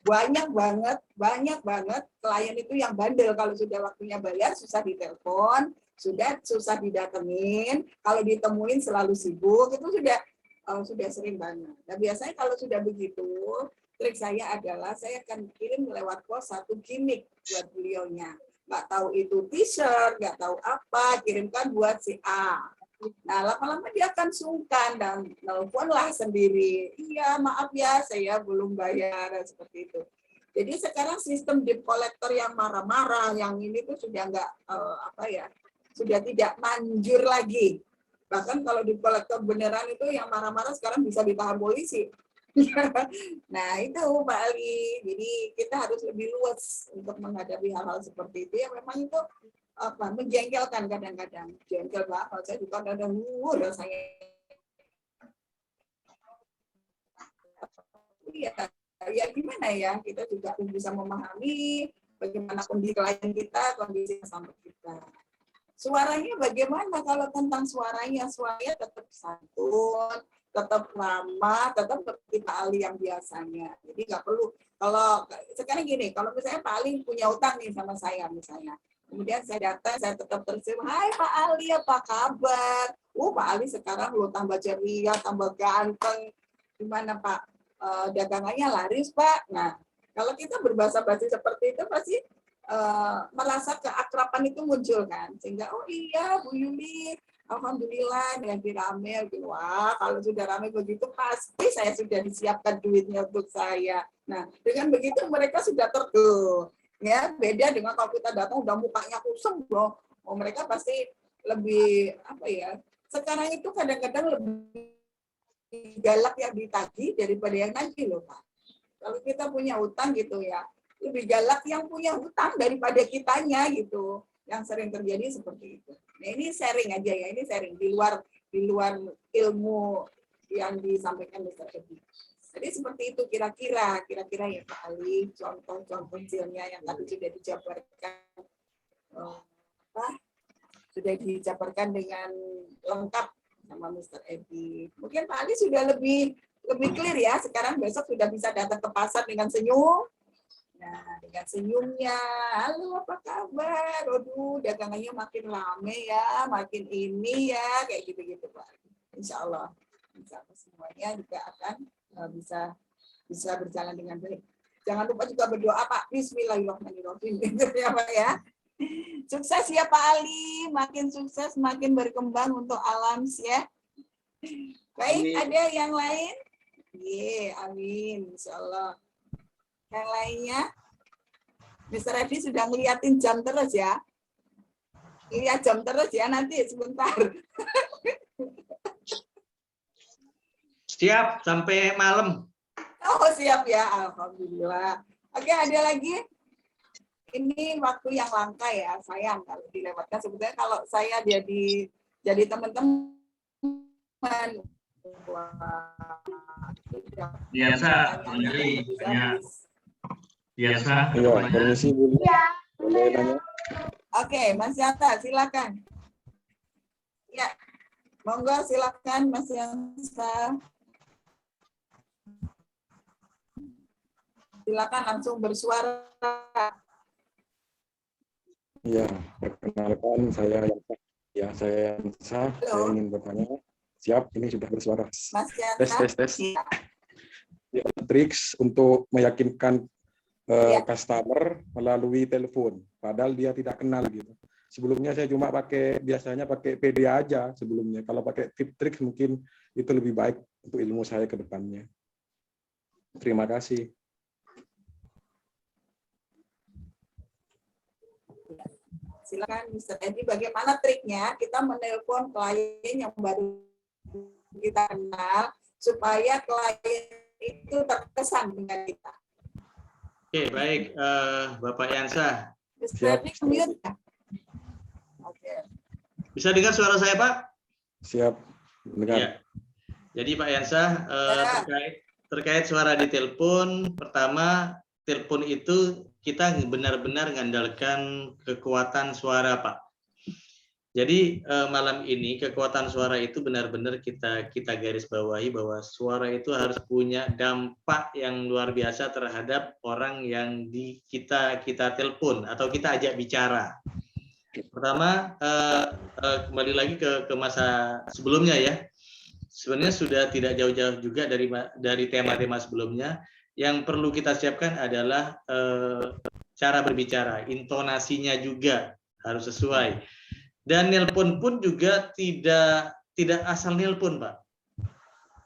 banyak banget klien itu yang bandel. Kalau sudah waktunya bayar susah ditelepon, susah didatengin, kalau ditemuin selalu sibuk, itu sudah sering banget. Nah biasanya kalau sudah begitu, trik saya adalah saya akan kirim lewat pos satu gimmick buat beliaunya. Nggak tahu itu t-shirt, nggak tahu apa, kirimkan buat si A. Nah, lama-lama dia akan sungkan dan nelponlah sendiri. Iya, maaf ya, saya belum bayar, seperti itu. Jadi sekarang sistem debt collector yang marah-marah, yang ini tuh sudah nggak sudah tidak manjur lagi. Bahkan kalau debt collector beneran itu yang marah-marah sekarang bisa ditahan polisi. Nah, itu Pak Ali. Jadi kita harus lebih luas untuk menghadapi hal-hal seperti itu. Ya memang itu menjengkelkan kadang-kadang, jengkel banget. Saya juga kadang rasanya. Ya gimana ya, kita juga bisa memahami bagaimana kondisi klien kita, kondisi sampai kita. Suaranya bagaimana? Kalau tentang suaranya tetap santun, tetap ramah, tetap seperti Pak Ali yang biasanya. Jadi nggak perlu. Kalau sekarang gini, kalau misalnya Pak Ali punya utang nih sama saya misalnya. Kemudian saya datang, saya tetap tersenyum, hai Pak Ali, apa kabar? Pak Ali sekarang lo tambah ceria, tambah ganteng. Gimana Pak? Dagangannya laris Pak. Nah, kalau kita berbahasa basi seperti itu pasti merasa keakraban itu muncul kan. Sehingga, oh iya Bu Yuli, alhamdulillah dengan dirame. Wah, kalau sudah rame begitu pasti saya sudah disiapkan duitnya untuk saya. Nah, dengan begitu mereka sudah tertuh. Ya, beda dengan kalau kita datang udah mukanya kusem loh. Oh, mereka pasti lebih sekarang itu kadang-kadang lebih galak yang ditagih daripada yang nagih loh Pak. Kalau kita punya utang gitu ya, lebih galak yang punya utang daripada kitanya gitu. Yang sering terjadi seperti itu. Nah, ini sharing aja ya, ini sharing di luar ilmu yang disampaikan Mr. Edi. Jadi seperti itu kira-kira ya Pak Ali, contoh kecilnya yang tadi sudah dijabarkan dengan lengkap sama Mr. Edi. Mungkin Pak Ali sudah lebih clear ya, sekarang besok sudah bisa datang ke pasar dengan senyum. Nah, dengan senyumnya, halo apa kabar? Aduh, dagangannya makin rame ya, makin ini ya, kayak gitu-gitu Pak. Insya Allah semuanya juga akan bisa berjalan dengan baik. Jangan lupa juga berdoa Pak. Bismillahirrahmanirrahim. Ya Pak ya. Sukses ya Pak Ali, makin sukses, makin berkembang untuk Alams ya. Baik, Amin. ada yang lain? Iya, amin. Insya Allah. Yang lainnya, Mr. Edi sudah ngeliatin jam terus ya. Lihat jam terus ya nanti sebentar. Siap sampai malam. Oh siap ya, alhamdulillah. Oke, ada lagi? Ini waktu yang langka ya, sayang kalau dilewatkan. Sebetulnya kalau saya jadi teman-teman. Biasa, jadi banyak. Biasa. Iya, permisi Bu. Boleh nanya? Oke, Mas Yata, silakan. Ya, monggo silakan Mas Yata. Silakan langsung bersuara. Iya, perkenalkan saya Yansa. Ya, saya Yansa. Saya ingin bertanya. Siap, ini sudah bersuara. Mas Yata. Tes. Ya. Ya, triks untuk meyakinkan Ya. customer melalui telepon, padahal dia tidak kenal gitu. Sebelumnya saya cuma biasanya pakai PD aja sebelumnya. Kalau pakai tip-trik mungkin itu lebih baik untuk ilmu saya ke depannya. Terima kasih. Silakan Mr. Edi, bagaimana triknya kita menelpon klien yang baru kita kenal supaya klien itu terkesan dengan kita. Oke, baik, Bapak Yansa. Mr. Edi, mute ya? Oke. Bisa dengar suara saya, Pak? Siap, mendengar. Ya. Jadi Pak Yansa, terkait suara di telepon, pertama telepon itu kita benar-benar mengandalkan kekuatan suara, Pak. Jadi malam ini kekuatan suara itu benar-benar kita garis bawahi bahwa suara itu harus punya dampak yang luar biasa terhadap orang yang kita telepon atau kita ajak bicara. Pertama, kembali lagi ke masa sebelumnya ya. Sebenarnya sudah tidak jauh-jauh juga dari tema-tema sebelumnya. Yang perlu kita siapkan adalah cara berbicara, intonasinya juga harus sesuai. Dan nelpon pun juga tidak asal nelpon, Pak.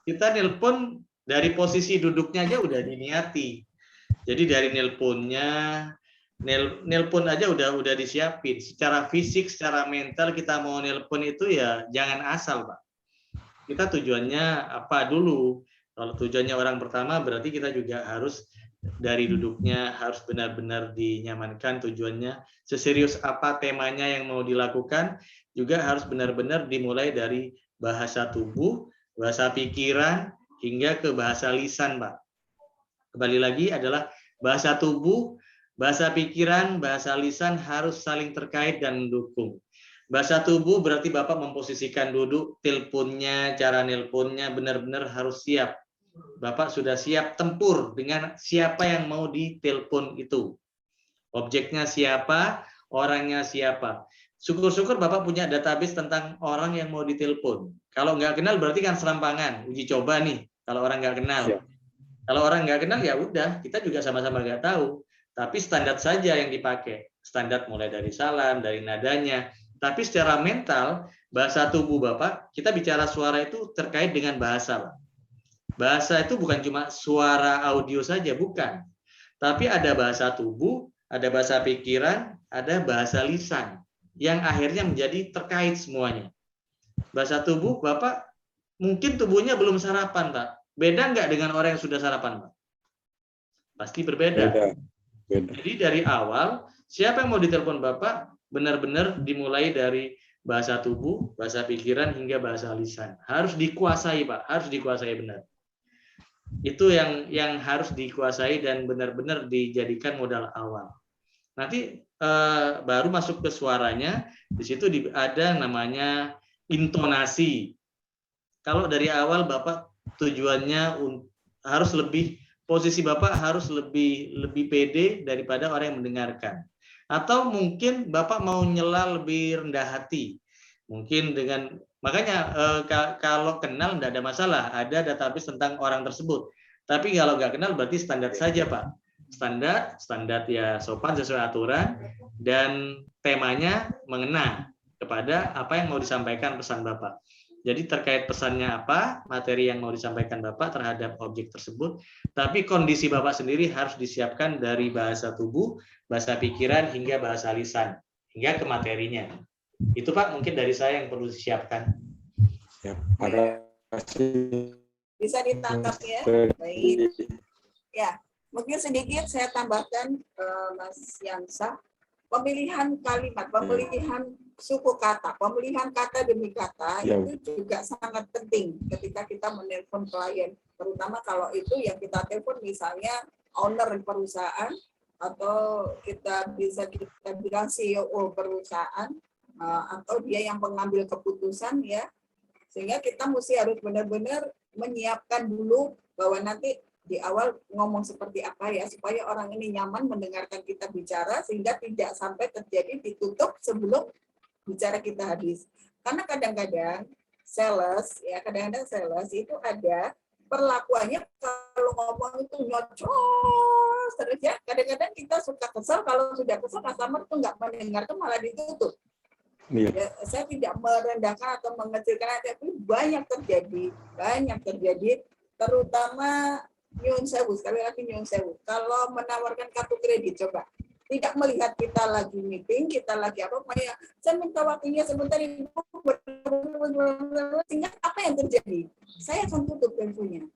Kita nelpon dari posisi duduknya aja udah diniati. Jadi dari nelponnya, nelpon aja udah disiapin. Secara fisik, secara mental kita mau nelpon itu ya jangan asal, Pak. Kita tujuannya apa dulu? Kalau tujuannya orang pertama berarti kita juga harus dari duduknya harus benar-benar dinyamankan tujuannya, seserius apa temanya yang mau dilakukan, juga harus benar-benar dimulai dari bahasa tubuh, bahasa pikiran, hingga ke bahasa lisan, Pak. Kembali lagi adalah bahasa tubuh, bahasa pikiran, bahasa lisan harus saling terkait dan mendukung. Bahasa tubuh berarti Bapak memposisikan duduk, teleponnya, cara nelponnya benar-benar harus siap. Bapak sudah siap tempur dengan siapa yang mau ditelepon itu. Objeknya siapa, orangnya siapa. Syukur-syukur Bapak punya database tentang orang yang mau ditelepon. Kalau nggak kenal berarti kan serampangan, uji coba nih. Kalau orang nggak kenal. Siap. Kalau orang nggak kenal ya udah, kita juga sama-sama nggak tahu. Tapi standar saja yang dipakai. Standar mulai dari salam, dari nadanya. Tapi secara mental, bahasa tubuh Bapak, kita bicara suara itu terkait dengan bahasa, Pak. Bahasa itu bukan cuma suara audio saja, bukan. Tapi ada bahasa tubuh, ada bahasa pikiran, ada bahasa lisan. Yang akhirnya menjadi terkait semuanya. Bahasa tubuh, Bapak, mungkin tubuhnya belum sarapan, Pak. Beda nggak dengan orang yang sudah sarapan, Pak? Pasti berbeda. Beda. Jadi dari awal, siapa yang mau ditelepon Bapak, benar-benar dimulai dari bahasa tubuh, bahasa pikiran, hingga bahasa lisan. Harus dikuasai, Pak. Harus dikuasai benar. Itu yang harus dikuasai dan benar-benar dijadikan modal awal. Nanti baru masuk ke suaranya, di situ ada namanya intonasi. Kalau dari awal Bapak tujuannya harus lebih posisi Bapak harus lebih pede daripada orang yang mendengarkan. Atau mungkin Bapak mau nyela lebih rendah hati. Mungkin dengan makanya kalau kenal tidak ada masalah, ada database tentang orang tersebut. Tapi kalau nggak kenal berarti standar saja, Pak. Standar ya sopan sesuai aturan dan temanya mengena kepada apa yang mau disampaikan pesan Bapak. Jadi terkait pesannya apa, materi yang mau disampaikan Bapak terhadap objek tersebut, tapi kondisi Bapak sendiri harus disiapkan dari bahasa tubuh, bahasa pikiran, hingga bahasa lisan, hingga ke materinya. Itu Pak mungkin dari saya yang perlu disiapkan. Ya, makasih. Bisa ditangkap ya. Baik. Ya, mungkin sedikit saya tambahkan Mas Yansa. Pemilihan kalimat, pemilihan suku kata, pemilihan kata demi kata itu juga sangat penting ketika kita menelpon klien, terutama kalau itu yang kita telepon misalnya owner perusahaan atau kita bilang CEO perusahaan atau dia yang pengambil keputusan ya, sehingga kita mesti harus benar-benar menyiapkan dulu bahwa nanti di awal ngomong seperti apa ya, supaya orang ini nyaman mendengarkan kita bicara sehingga tidak sampai terjadi ditutup sebelum bicara kita habis. Karena kadang-kadang sales itu ada perlakuannya kalau ngomong itu nyocos terus ya. Kadang-kadang kita suka kesel, kalau sudah kesel customer itu nggak mendengarkan malah ditutup. Ya, saya tidak merendahkan atau mengecilkan, tapi banyak terjadi terutama nyun sewu, sekali lagi nyun sewu. Kalau menawarkan kartu kredit, coba tidak melihat kita lagi meeting, kita lagi apa, saya minta waktunya sebentar, sehingga apa yang terjadi? Saya akan tutup teleponnya,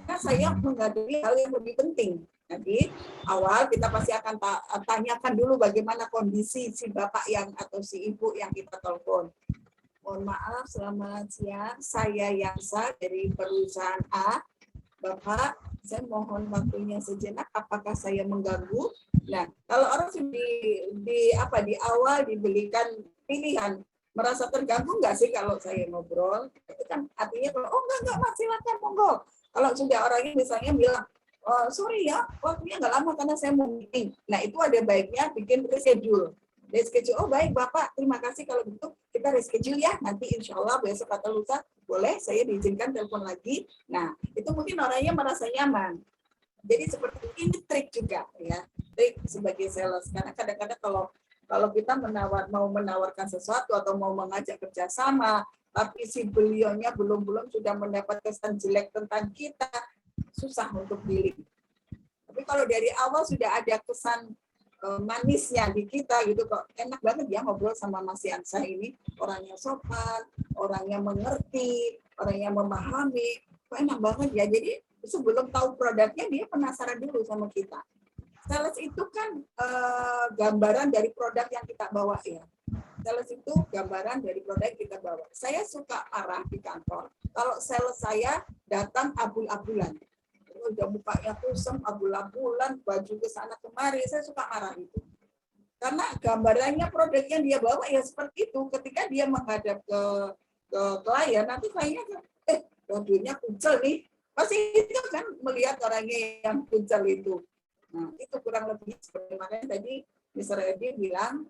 karena saya menghadapi hal yang lebih penting. Jadi awal kita pasti akan tanyakan dulu bagaimana kondisi si bapak yang atau si ibu yang kita telepon. Mohon maaf, selamat siang, saya Yansa dari perusahaan A. Bapak, saya mohon waktunya sejenak, apakah saya mengganggu? Nah, kalau orang di awal diberikan pilihan, merasa terganggu nggak sih kalau saya ngobrol? Itu kan artinya kalau, oh enggak, Mas, silakan, monggo. Kalau sudah orangnya misalnya bilang, oh, sorry ya, waktunya nggak lama karena saya mau meeting. Nah, itu ada baiknya bikin reschedule. Oh baik Bapak, terima kasih kalau gitu kita reschedule ya, nanti insya Allah besok atau lusa boleh saya diizinkan telepon lagi. Nah itu mungkin orangnya merasa nyaman. Jadi seperti ini trik juga ya, trik sebagai sales. Karena kadang-kadang kalau kita mau menawarkan sesuatu atau mau mengajak kerjasama, tapi si beliaunya belum sudah mendapat kesan jelek tentang kita, susah untuk dealing. Tapi kalau dari awal sudah ada kesan manisnya di kita gitu, kok enak banget ya ngobrol sama Mas Yansa ini, orangnya sopan, orangnya mengerti, orangnya memahami, kok enak banget ya. Jadi sebelum tahu produknya dia penasaran dulu sama kita. Sales itu kan gambaran dari produk yang kita bawa ya. Sales itu gambaran dari produk yang kita bawa. Saya suka marah di kantor kalau sales saya datang abul-abulan. Udah mukanya kusam, abul-abulan, baju ke sana kemari, saya suka marah itu. Karena gambarannya produknya dia bawa ya seperti itu. Ketika dia menghadap ke klien, nanti kliennya bajunya kucel nih. Pasti itu kan melihat orangnya yang kucel itu. Nah, itu kurang lebih seperti makanya tadi Mr. Edi bilang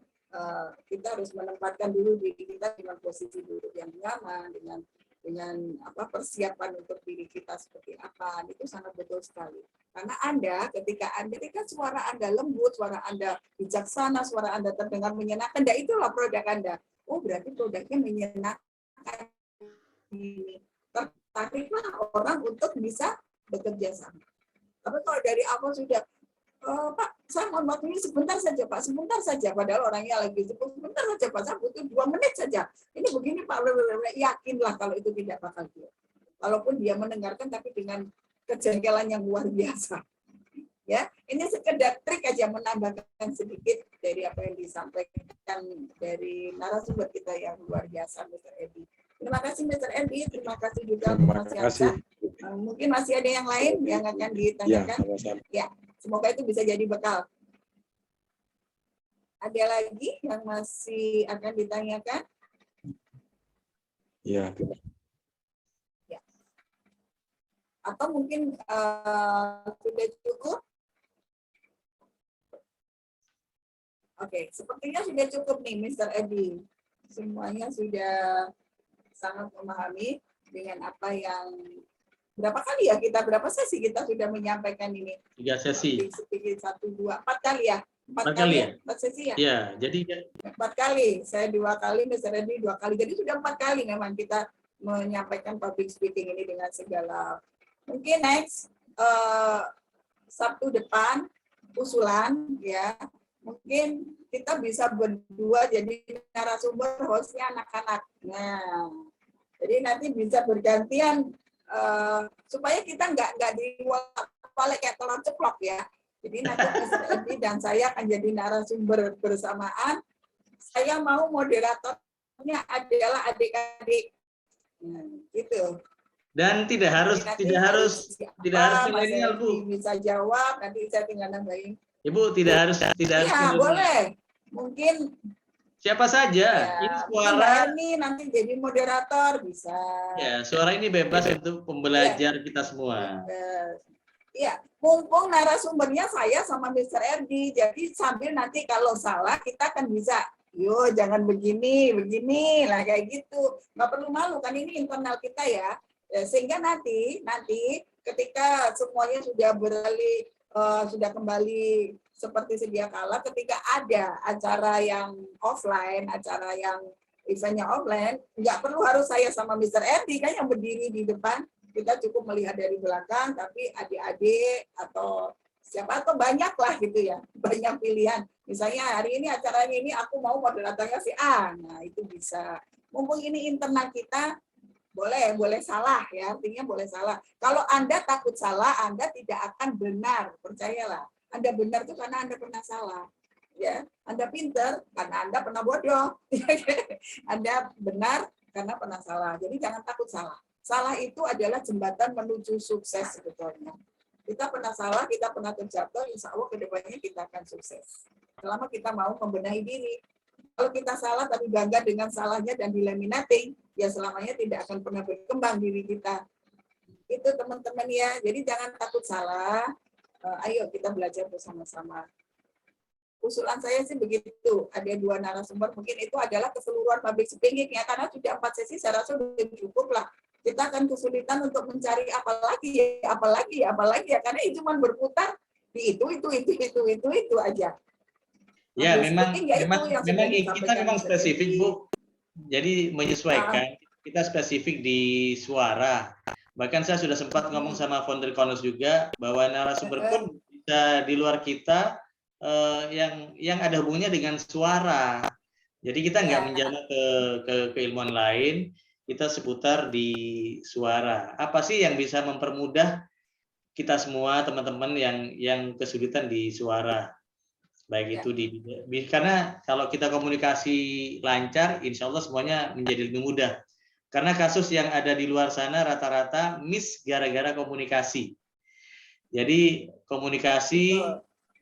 kita harus menempatkan dulu diri kita dengan posisi duduk yang nyaman, dengan persiapan untuk diri kita seperti apa, itu sangat betul sekali. Karena ketika suara Anda lembut, suara Anda bijaksana, suara Anda terdengar menyenangkan, dan itulah produk Anda. Oh, berarti produknya menyenangkan. Tertariklah orang untuk bisa bekerja sama. Tapi kalau dari awal sudah, Pak, saya mohon waktunya sebentar saja, Pak, sebentar saja. Padahal orangnya lagi sebentar saja, Pak, saya butuh 2 menit saja. Ini begini, Pak, yakinlah kalau itu tidak bakal dia. Walaupun dia mendengarkan, tapi dengan kejengkelan yang luar biasa. Ya, ini sekedar trik aja menambahkan sedikit dari apa yang disampaikan dari narasumber kita yang luar biasa, Mr. Edi. Terima kasih, Mr. Edi. Terima kasih juga Mas Yansa. Mungkin masih ada yang lain yang akan ditanyakan. Ya. Semoga itu bisa jadi bekal. Ada lagi yang masih akan ditanyakan? Ya. Atau mungkin sudah cukup? Oke, sepertinya sudah cukup nih, Mr. Edi. Semuanya sudah sangat memahami dengan apa yang berapa kali ya kita, berapa sesi kita sudah menyampaikan ini? 3 sesi. Sedikit 1, 2, 4 kali ya? 4 4 kali kali ya? ya? 4 sesi ya? Ya, jadi 4 kali. Saya 2 kali, Mr. Edi 2 kali. Jadi sudah 4 kali memang kita menyampaikan public speaking ini dengan segala. Mungkin next Sabtu depan usulan ya. Mungkin kita bisa berdua jadi narasumber, hostnya anak-anak. Nah, jadi nanti bisa bergantian supaya kita nggak diwalik kayak telur ceplok ya. Jadi nanti Mr. Edi dan saya akan jadi narasumber bersamaan. Saya mau moderatornya adalah adik-adik. Nah, gitu. dan tidak harus milenial, Bu. Bisa jawab, nanti saya tinggal nambahin. Ibu tidak harus Iya, milenial. boleh. Mungkin Siapa saja. ya, Ini suara ini nanti jadi moderator bisa. ya, suara ini bebas untuk pembelajar kita semua. Iya, mumpung narasumbernya saya sama Mr. Erdi, jadi sambil nanti kalau salah kita akan bisa, yo jangan begini lah kayak gitu. Nggak perlu malu kan, ini internal kita ya. Sehingga nanti ketika semuanya sudah beralih, sudah kembali seperti sedia kala, ketika ada acara yang offline, acara yang eventnya offline, nggak perlu harus saya sama Mr. Erdi kan yang berdiri di depan. Kita cukup melihat dari belakang, tapi adik-adik atau siapa atau banyak lah gitu ya, banyak pilihan. Misalnya hari ini acaranya ini aku mau moderatornya si A, nah itu bisa. Mumpung ini internal kita, boleh salah ya, artinya boleh salah. Kalau Anda takut salah, Anda tidak akan benar, percayalah. Anda benar itu karena Anda pernah salah. Ya, Anda pintar karena Anda pernah bodoh. Anda benar karena pernah salah. Jadi jangan takut salah. Salah itu adalah jembatan menuju sukses sebetulnya. Kita pernah salah, kita pernah terjatuh, insya Allah kedepannya kita akan sukses. Selama kita mau membenahi diri. Kalau kita salah tapi bangga dengan salahnya dan dilaminating, ya selamanya tidak akan pernah berkembang diri kita. Itu teman-teman ya. Jadi jangan takut salah. Ayo kita belajar bersama-sama. Usulan saya sih begitu. Ada 2 narasumber, mungkin itu adalah keseluruhan public speaking ya, karena sudah 4 sesi saya rasa sudah cukup lah. Kita akan kesulitan untuk mencari apalagi ya, karena itu cuma berputar di itu aja. Ya, memang kita kita memang spesifik, Bu. Jadi menyesuaikan. Kita spesifik di suara. Bahkan saya sudah sempat ngomong sama founder Konus juga bahwa narasumber pun bisa di luar kita yang ada hubungannya dengan suara. Jadi kita nggak menjamah ke keilmuan lain, kita seputar di suara. Apa sih yang bisa mempermudah kita semua teman-teman yang kesulitan di suara? Baik itu karena kalau kita komunikasi lancar, insya Allah semuanya menjadi lebih mudah. Karena kasus yang ada di luar sana rata-rata miss gara-gara komunikasi. Jadi komunikasi,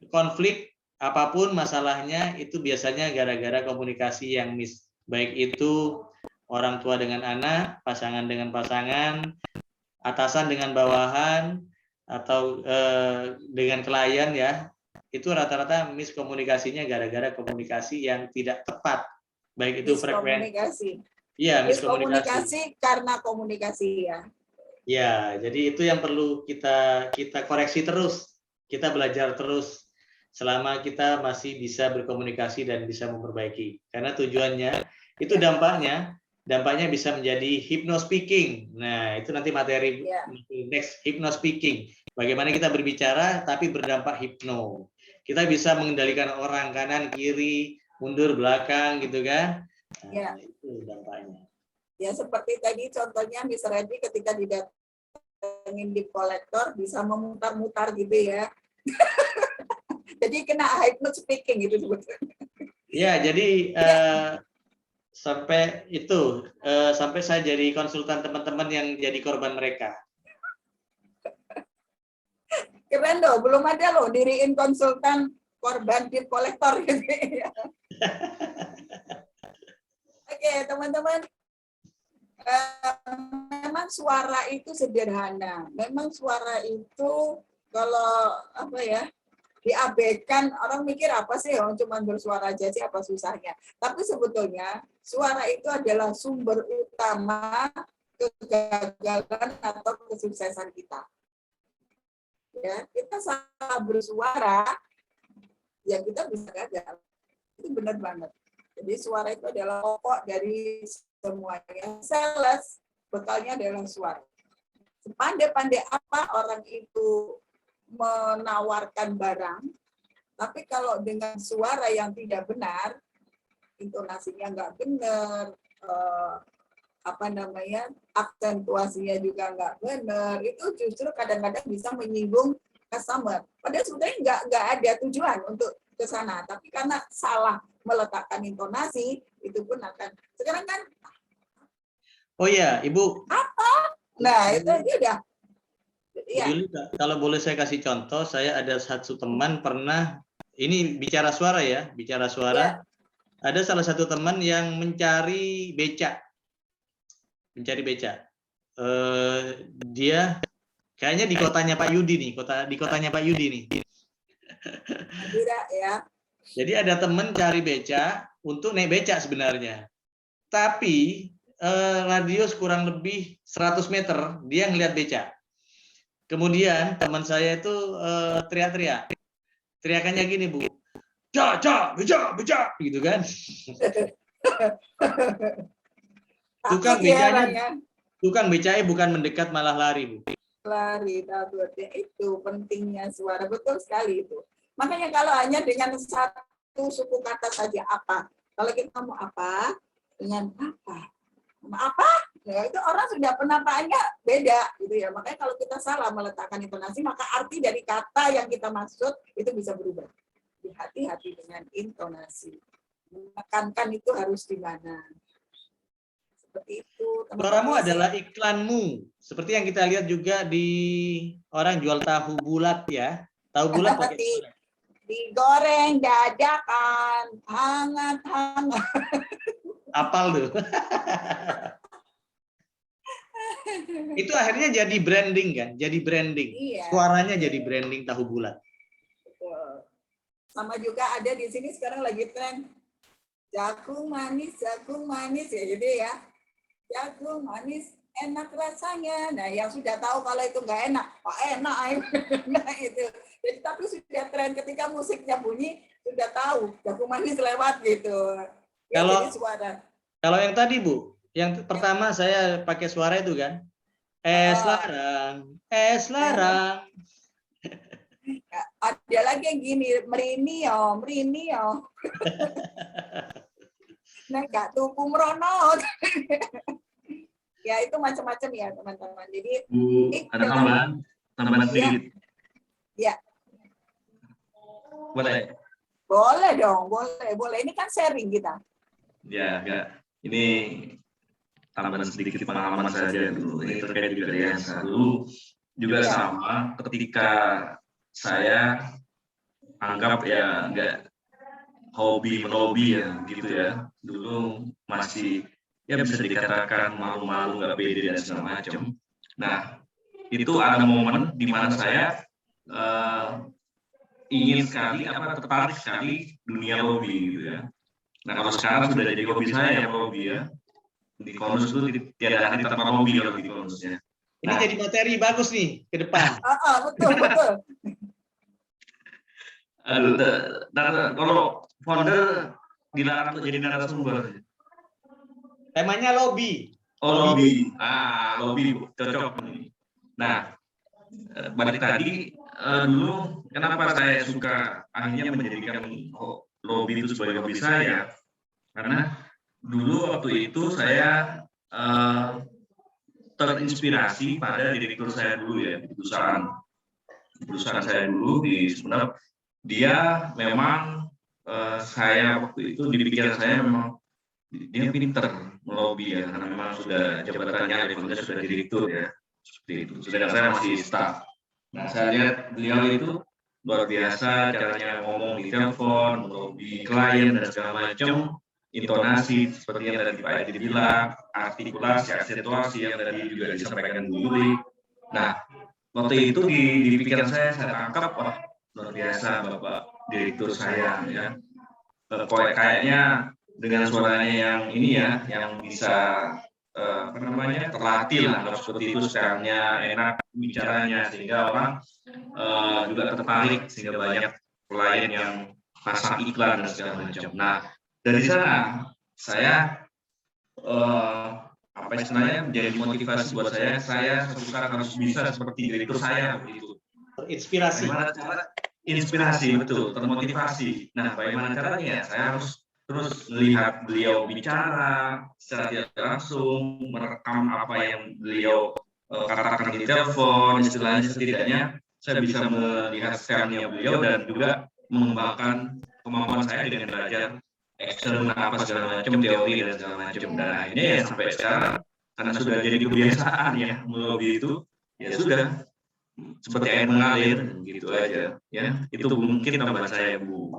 konflik, apapun masalahnya itu biasanya gara-gara komunikasi yang miss. Baik itu orang tua dengan anak, pasangan dengan pasangan, atasan dengan bawahan, atau dengan klien ya. Itu rata-rata miskomunikasinya gara-gara komunikasi yang tidak tepat. Baik itu frekuensi. Iya, miskomunikasi karena komunikasi ya. Ya, jadi itu yang perlu kita koreksi terus. Kita belajar terus selama kita masih bisa berkomunikasi dan bisa memperbaiki. Karena tujuannya itu dampaknya bisa menjadi hypno-speaking. Nah, itu nanti materi next hypno-speaking. Bagaimana kita berbicara tapi berdampak hipno. Kita bisa mengendalikan orang kanan, kiri, mundur, belakang gitu kan. Nah, itu dampaknya. Ya seperti tadi contohnya Mr. Edi ketika didatengin di kolektor bisa memutar-mutar gitu ya. Jadi kena hypno speaking gitu sebetulnya. Ya, jadi sampai saya jadi konsultan teman-teman yang jadi korban mereka. Keren loh, belum ada loh diriin konsultan korban di kolektor gitu ya. Oke, teman-teman. memang suara itu sederhana. Memang suara itu kalau apa ya diabaikan, orang mikir apa sih, orang cuma bersuara aja sih, apa susahnya. Tapi sebetulnya suara itu adalah sumber utama kegagalan atau kesuksesan kita. Ya, kita salah bersuara, ya kita bisa gagal. Itu benar banget. Jadi suara itu adalah pokok dari semuanya. Sales, bekalnya adalah suara. Sepandai-pandai apa orang itu menawarkan barang, tapi kalau dengan suara yang tidak benar, intonasinya nggak benar, aksentuasinya juga nggak benar, itu justru kadang-kadang bisa menyinggung customer. Padahal sebenarnya nggak ada tujuan untuk ke sana, tapi karena salah meletakkan intonasi, itu pun akan. Sekarang kan. Oh ya, Ibu. Apa? Nah, itu udah. Ya. Yuli, kalau boleh saya kasih contoh, saya ada satu teman pernah, ini bicara suara ya, bicara suara. Ya. Ada salah satu teman yang mencari becak. Dia kayaknya di kotanya Pak Yudi nih, di kotanya Pak Yudi nih. Tidak ya. Jadi ada teman cari becak untuk naik becak sebenarnya. Tapi radius kurang lebih 100 meter dia ngelihat becak. Kemudian teman saya itu teriak-teriak. Teriakannya gini, Bu. Becak, gitu kan. Tukang becaknya bukan mendekat malah lari, Bu. Lari, takutnya itu pentingnya suara, betul sekali itu. Makanya kalau hanya dengan satu suku kata saja apa, kalau kita mau apa dengan apa, ya itu orang sudah penampaannya beda gitu ya. Makanya kalau kita salah meletakkan intonasi, maka arti dari kata yang kita maksud itu bisa berubah. Hati-hati dengan intonasi. Menekankan itu harus di mana. Seperti itu. Suaramu adalah iklanmu. Seperti yang kita lihat juga di orang jual tahu bulat ya. Tahu bulat pakai digoreng dadakan, hangat-hangat. Apal tuh. Itu akhirnya jadi branding kan? Jadi branding. Iya. Suaranya jadi branding tahu bulat. Betul. Sama juga ada di sini sekarang lagi tren jagung manis ya, jadi ya. Jagung manis enak rasanya. Nah, yang sudah tahu kalau itu nggak enak, enak nah, itu. Jadi tapi sudah tren ketika musiknya bunyi sudah tahu jagung manis lewat gitu. Ya, kalau jadi suara. Kalau yang tadi Bu, yang pertama saya pakai suara itu kan, larang. Ada lagi yang gini, merini yo. Nah, gak tuku merono. Ya itu macam-macam ya teman-teman. Jadi Bu, ada tambahan sedikit. Ya. Boleh. Boleh dong, boleh. Ini kan sharing kita. Ya, enggak. Ini tambahan sedikit pengalaman saja dulu. Ini terkait juga dengan dulu juga sama ketika saya anggap ya enggak hobi ya gitu ya. Dulu masih ya bisa dikatakan malu-malu, nggak pede dan segala macam. Nah, itu ada momen di mana saya ingin sekali tertarik sekali dunia lobby gitu ya. Nah, kalau sekarang sudah jadi hobi saya lobby ya. Di Konus itu tiada hari tanpa lobby kalau di Konus ya. Ini jadi materi bagus nih ke depan. Betul. Kalau founder dilarang untuk jadi narasumber. Temanya lobby. Oh, lobby. Lobby cocok. Nah, balik tadi dulu kenapa saya suka akhirnya menjadikan lobby itu sebagai hobi saya? Karena dulu waktu itu saya terinspirasi pada direktur saya dulu ya, di perusahaan saya dulu di Sumeneb. Dia memang saya waktu itu di pikiran saya memang dia pinter melobi ya, karena memang sudah jabatannya levelnya sudah direktur ya, seperti itu. Sedangkan saya masih staff. Nah, saya lihat beliau itu luar biasa caranya ngomong di telepon, melobi klien dan segala macam. intonasi seperti yang tadi Pak Edi bilang, artikulasi, aksentuasi yang tadi juga disampaikan Bu Yuli. Nah, waktu itu di pikiran saya tangkap, wah luar biasa Bapak Direktur saya ya. Kayaknya dengan suaranya yang ini ya, yang bisa terlatih lah seperti itu, stylenya enak bicaranya sehingga orang juga tertarik, sehingga banyak klien yang pasang iklan dan segala macam. Nah, dari sana saya apa istilahnya menjadi motivasi buat saya suatu saat harus bisa seperti direktur saya begitu. Inspirasi. Inspirasi, betul, termotivasi. Nah, bagaimana caranya? Saya harus terus melihat beliau bicara secara tidak langsung, merekam apa yang beliau katakan di telepon, istilahnya setidaknya saya bisa melihat stylenya beliau dan juga mengembangkan kemampuan saya dengan belajar action apa segala macam, teori dan segala macam. Dan akhirnya ya sampai sekarang karena sudah jadi kebiasaan ya melobi itu, ya sudah seperti air mengalir gitu aja ya. Itu mungkin tambahan saya Bu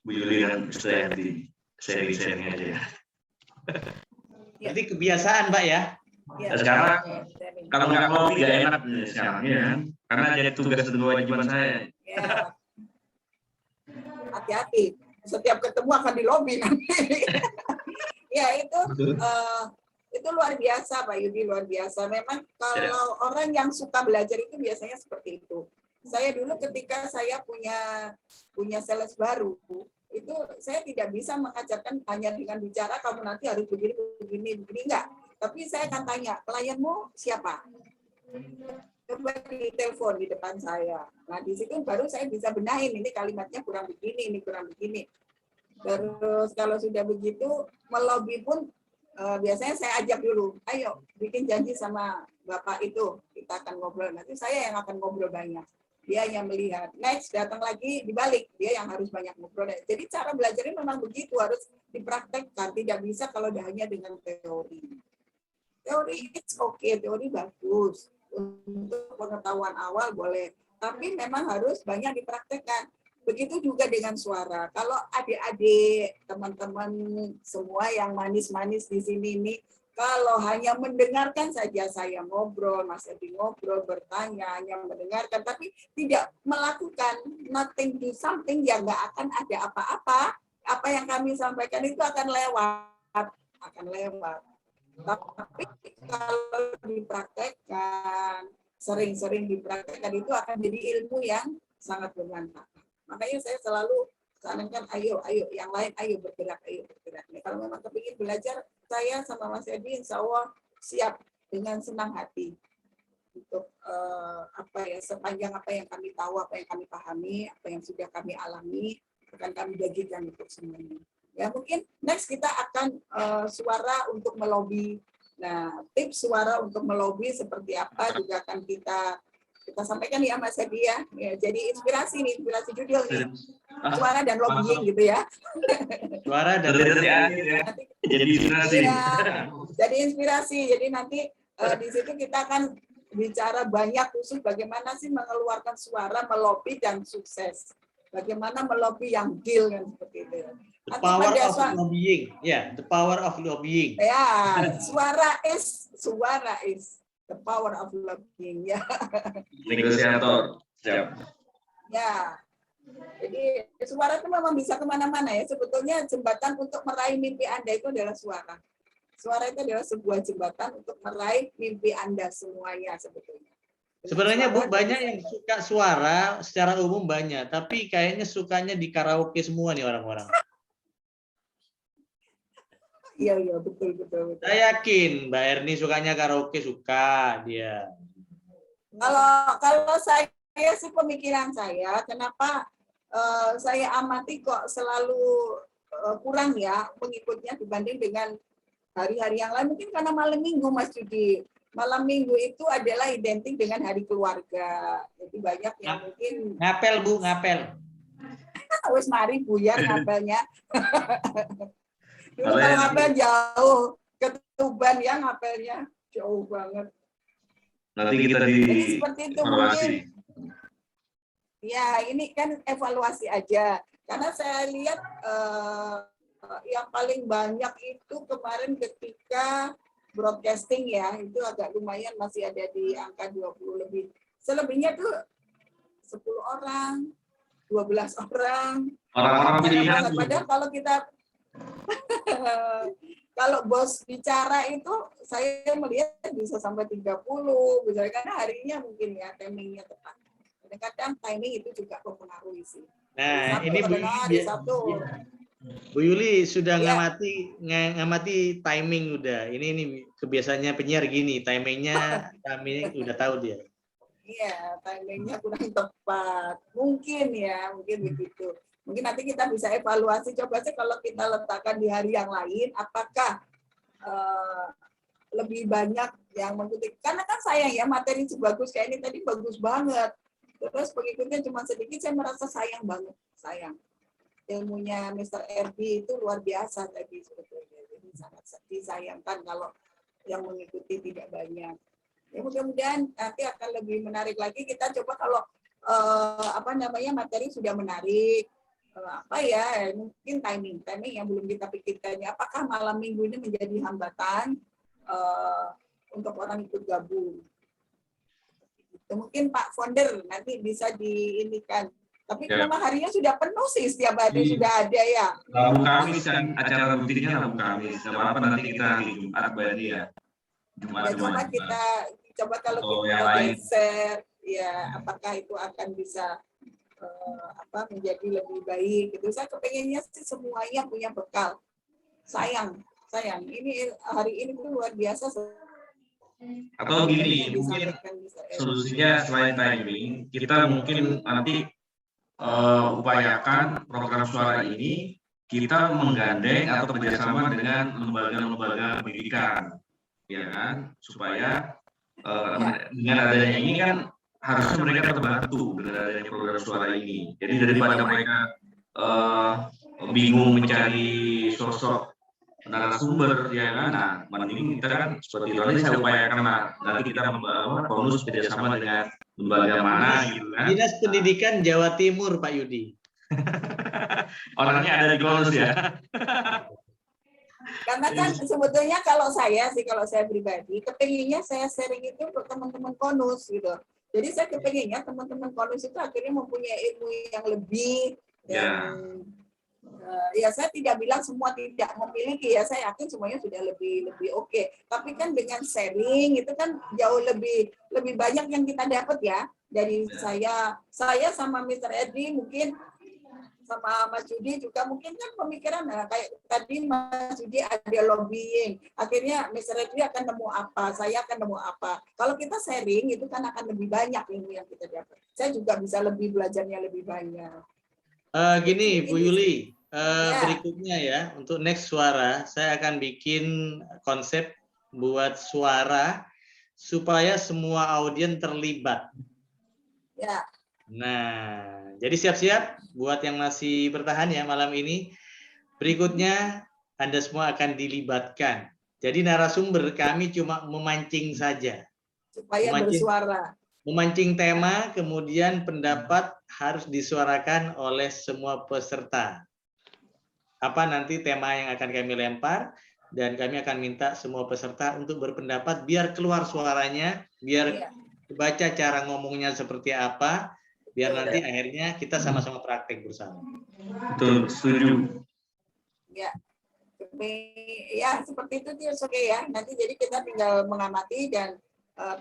Yuli dan saya di sharing aja ya. Berarti kebiasaan Mbak ya. Dan sekarang kalau nggak ngopi nggak enak sekarang ya kan, karena jadi tugas dan kewajiban saya. Hati-hati, setiap ketemu akan di lobby nanti. Ya itu luar biasa Pak Yudi, luar biasa. Memang kalau orang yang suka belajar itu biasanya seperti itu. Saya dulu ketika saya punya sales baru, itu saya tidak bisa mengajarkan hanya dengan bicara kamu nanti harus begini enggak. Tapi saya akan tanya, klienmu siapa? Coba di telepon di depan saya. Nah di situ baru saya bisa benahin, ini kalimatnya kurang begini, ini kurang begini. Terus kalau sudah begitu melobi pun biasanya saya ajak dulu, ayo bikin janji sama Bapak itu, kita akan ngobrol. Nanti saya yang akan ngobrol banyak, dia yang melihat. Next datang lagi dibalik, dia yang harus banyak ngobrol. Jadi cara belajarnya memang begitu, harus dipraktekkan, tidak bisa kalau hanya dengan teori. Teori it's okay, teori bagus untuk pengetahuan awal boleh, tapi memang harus banyak dipraktekkan. Begitu juga dengan suara. Kalau adik-adik, teman-teman semua yang manis-manis di sini nih, kalau hanya mendengarkan saja saya ngobrol, Mas Edi ngobrol, bertanya, hanya mendengarkan, tapi tidak melakukan, nothing do something, ya nggak akan ada apa-apa. Apa yang kami sampaikan itu akan lewat. Tapi kalau dipraktekkan, sering-sering dipraktekkan, itu akan jadi ilmu yang sangat bermanfaat. Makanya saya selalu sarankan, ayo, yang lain, ayo bergerak. Kalau memang kepingin belajar, saya sama Mas Edi, insya Allah siap dengan senang hati untuk sepanjang apa yang kami tahu, apa yang kami pahami, apa yang sudah kami alami, akan kami bagikan untuk semuanya. Ya mungkin next kita akan suara untuk melobi. Nah tips suara untuk melobi seperti apa juga akan kita sampaikan ya Mas Edi ya. Jadi inspirasi judul nih. Suara dan lobbying gitu ya. Suara dan jadi inspirasi. Jadi inspirasi. Jadi nanti di situ kita akan bicara banyak khusus bagaimana sih mengeluarkan suara, melobi dan sukses. Bagaimana melobi yang deal kan seperti itu. The power of lobbying. Yeah, the power of lobbying. Ya, suara is the power of lobbying ya. Negosiator. Siap. Ya. Jadi suara itu memang bisa kemana-mana ya. Sebetulnya jembatan untuk meraih mimpi Anda itu adalah suara. Suara itu adalah sebuah jembatan untuk meraih mimpi Anda semuanya sebetulnya. Sebenarnya Bu, banyak yang suka suara secara umum banyak, tapi kayaknya sukanya di karaoke semua nih orang-orang. Iya, betul. Saya yakin Mbak Erni sukanya karaoke, suka dia. Kalau saya sih pemikiran saya, kenapa saya amati kok selalu kurang ya pengikutnya dibanding dengan hari-hari yang lain. Mungkin karena malam minggu, Mas Yudi. Malam minggu itu adalah identik dengan hari keluarga. Jadi banyak yang mungkin... Ngapel, Bu, ngapel. Wes mari buyar ngapelnya. Dulu kalau ngapel jauh. Ke Tuban ya ngapelnya. Jauh banget. Nanti kita Jadi seperti itu mungkin. Ya, ini kan evaluasi aja. Karena saya lihat yang paling banyak itu kemarin ketika broadcasting ya, itu agak lumayan masih ada di angka 20 lebih. Selebihnya tuh 10 orang, 12 orang. Orang-orang pilihan. Padahal kalau kita kalau bos bicara itu saya melihat bisa sampai 30, misalnya karena harinya mungkin ya timingnya tepat. Kadang-kadang timing itu juga mempengaruhi sih. Nah, Sabtu, ini Bu, hari Sabtu. Bu Yuli sudah Ya. ngamati timing udah. Ini kebiasaannya penyiar gini, timingnya kami udah tahu dia. Iya, timingnya kurang tepat. Mungkin ya, mungkin begitu. Mungkin nanti kita bisa evaluasi. Coba sih kalau kita letakkan di hari yang lain, apakah lebih banyak yang mengikuti? Karena kan sayang ya, materi sebagus kayak ini tadi bagus banget. Terus pengikutnya cuma sedikit, saya merasa sayang banget, sayang. Ilmunya Mr. RD itu luar biasa tadi sebetulnya. Jadi sangat disayangkan kalau yang mengikuti tidak banyak. Ya, mudah-mudahan nanti akan lebih menarik lagi. Kita coba kalau materi sudah menarik, mungkin timing yang belum kita pikirkan. Apakah malam minggu ini menjadi hambatan untuk orang ikut gabung? Mungkin Pak Founder nanti bisa diinikan. Tapi Ya. memang harinya sudah penuh sih, setiap hari sudah ada ya. Rabu Kamis kan acara rutinnya Rabu Kamis. Apa nanti kita hari Jumat berarti ya. Ya, coba kalau kita geser, ya apakah itu akan bisa menjadi lebih baik gitu. Saya kepengennya sih semuanya punya bekal. Sayang. Ini hari ini tuh luar biasa. Atau gini, mungkin solusinya selain timing, kita mungkin nanti upayakan program suara ini kita menggandeng atau bekerjasama dengan lembaga-lembaga pendidikan, ya kan, supaya dengan adanya ini kan harusnya mereka terbantu dengan adanya program suara ini. Jadi daripada mereka bingung mencari sosok narasumber, ya kan, nah mending kita kan seperti tadi saya upayakan nanti kita bonus kerjasama dengan lembaga mana gitu kan. Dinas Pendidikan Jawa Timur, Pak Yudi. Orangnya ada di Konus ya. Karena kan sebetulnya kalau saya pribadi, kepinginnya saya sharing itu untuk teman-teman Konus gitu. Jadi saya kepinginnya teman-teman Konus itu akhirnya mempunyai ilmu yang lebih, ya saya tidak bilang semua tidak memiliki, ya saya yakin semuanya sudah lebih oke. Tapi kan dengan sharing itu kan jauh lebih banyak yang kita dapat ya dari saya sama Mr. Edi, mungkin sama Mas Yudi juga mungkin kan pemikiran kayak tadi Mas Yudi ada lobbying, akhirnya Mr. Edi akan nemu apa, saya akan nemu apa. Kalau kita sharing itu kan akan lebih banyak ilmu yang kita dapat. Saya juga bisa lebih belajarnya lebih banyak. Gini Bu Yuli. Berikutnya ya, untuk next suara, saya akan bikin konsep buat suara supaya semua audien terlibat. Ya. Nah, jadi siap-siap buat yang masih bertahan ya malam ini. Berikutnya, Anda semua akan dilibatkan. Jadi narasumber kami cuma memancing saja. Supaya bersuara. Memancing tema, kemudian pendapat harus disuarakan oleh semua peserta. Apa nanti tema yang akan kami lempar, dan kami akan minta semua peserta untuk berpendapat biar keluar suaranya, biar baca cara ngomongnya seperti apa, biar nanti akhirnya kita sama-sama praktek bersama. Betul, setuju. Ya seperti itu oke ya. Nanti jadi kita tinggal mengamati dan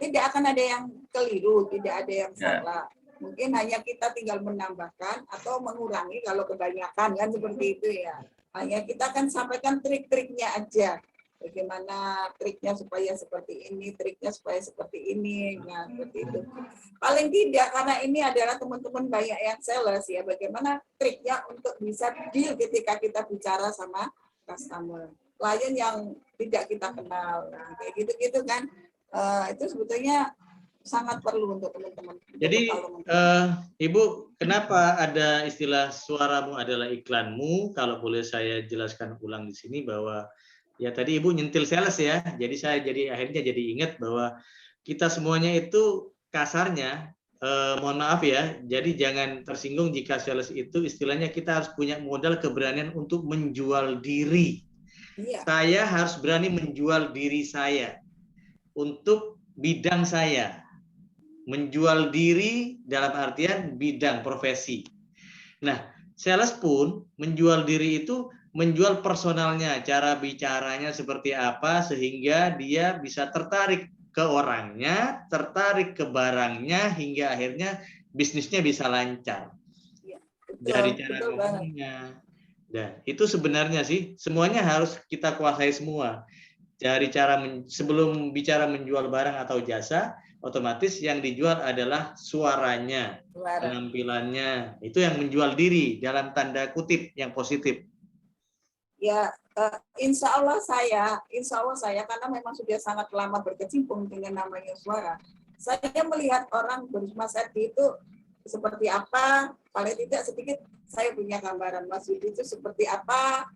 tidak akan ada yang keliru, tidak ada yang salah. Mungkin hanya kita tinggal menambahkan atau mengurangi kalau kebanyakan kan seperti itu ya. Hanya kita akan sampaikan trik-triknya aja. Bagaimana triknya supaya seperti ini, triknya supaya seperti ini. Nah, seperti itu. Paling tidak karena ini adalah teman-teman banyak yang sales ya. Bagaimana triknya untuk bisa deal ketika kita bicara sama customer. Klien yang tidak kita kenal. Nah, kayak gitu-gitu kan. Itu sebetulnya sangat perlu untuk teman-teman. Jadi Ibu, kenapa ada istilah suaramu adalah iklanmu? Kalau boleh saya jelaskan ulang di sini bahwa ya tadi Ibu nyentil sales ya. Jadi saya akhirnya jadi ingat bahwa kita semuanya itu kasarnya mohon maaf ya, jadi jangan tersinggung jika sales itu istilahnya kita harus punya modal keberanian untuk menjual diri. Iya. Saya harus berani menjual diri saya untuk bidang saya. Menjual diri dalam artian bidang profesi. Nah, sales pun menjual diri itu menjual personalnya, cara bicaranya seperti apa sehingga dia bisa tertarik ke orangnya, tertarik ke barangnya hingga akhirnya bisnisnya bisa lancar. Dari cara ngomongnya. Dan itu sebenarnya sih semuanya harus kita kuasai semua. Dari cara sebelum bicara menjual barang atau jasa, otomatis yang dijual adalah suaranya, penampilannya. Itu yang menjual diri dalam tanda kutip yang positif. Ya, insya Allah saya karena memang sudah sangat lama berkecimpung dengan namanya suara. Saya melihat orang Mas Edi itu seperti apa, paling tidak sedikit saya punya gambaran Mas Yudi itu seperti apa,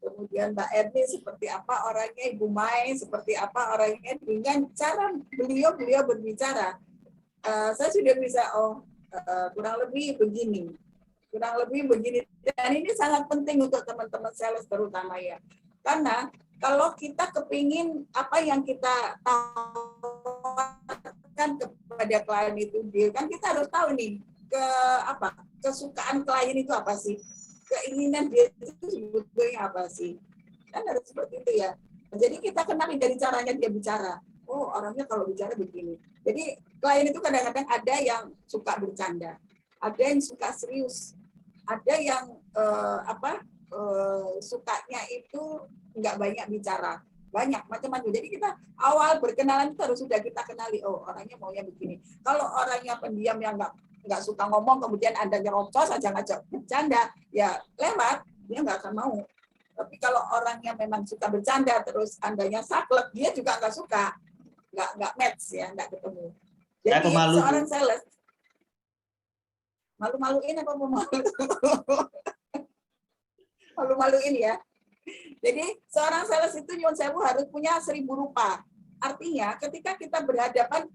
kemudian Mbak Erni seperti apa orangnya, Ibu Mai seperti apa orangnya, dengan cara beliau berbicara. Saya sudah bisa, kurang lebih begini. Dan ini sangat penting untuk teman-teman sales terutama ya. Karena kalau kita kepingin apa yang kita tawarkan kepada klien itu, kan kita harus tahu nih, kesukaan klien itu apa sih, keinginan dia itu sebetulnya apa sih, kan harus seperti itu ya. Jadi kita kenali dari caranya dia bicara. Oh, orangnya kalau bicara begini. Jadi klien itu kadang-kadang ada yang suka bercanda, ada yang suka serius, ada yang sukanya itu nggak banyak bicara, banyak macam-macam. Jadi kita awal berkenalan itu harus sudah kita kenali. Oh, orangnya maunya begini. Kalau orangnya pendiam yang nggak suka ngomong, kemudian Anda nyerocos aja ngajak bercanda, ya lewat, dia nggak akan mau. Tapi kalau orangnya memang suka bercanda, terus Andanya saklek, dia juga nggak suka, nggak match ya, nggak ketemu. Jadi seorang sales, malu-maluin apa pemalu? Malu-maluin ya. Jadi seorang sales itu nyuwun sewu harus punya 1000 rupa. Artinya ketika kita berhadapan,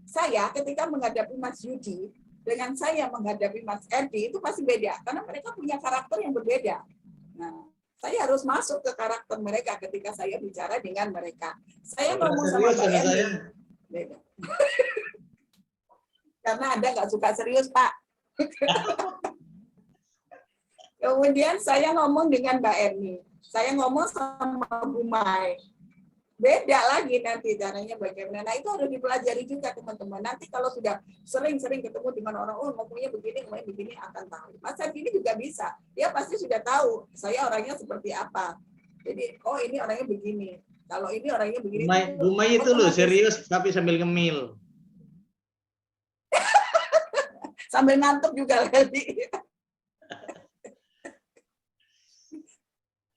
ketika menghadapi Mas Yudi, dengan saya menghadapi Mas Edi itu pasti beda karena mereka punya karakter yang berbeda. Nah, saya harus masuk ke karakter mereka ketika saya bicara dengan mereka. Saya ngomong sama Mbak Edi, beda. Karena Anda nggak suka serius, Pak. Kemudian saya ngomong dengan Mbak Erni, saya ngomong sama Bu Mai. Beda lagi nanti caranya bagaimana. Nah, itu harus dipelajari juga teman-teman. Nanti kalau sudah sering-sering ketemu dengan orang, oh ngomongnya begini akan tahu. Mas Adi ini juga bisa. Dia pasti sudah tahu saya orangnya seperti apa. Jadi, oh ini orangnya begini. Kalau ini orangnya begini. Bu Mai itu loh serius tapi sambil ngemil. Sambil ngantuk juga lagi.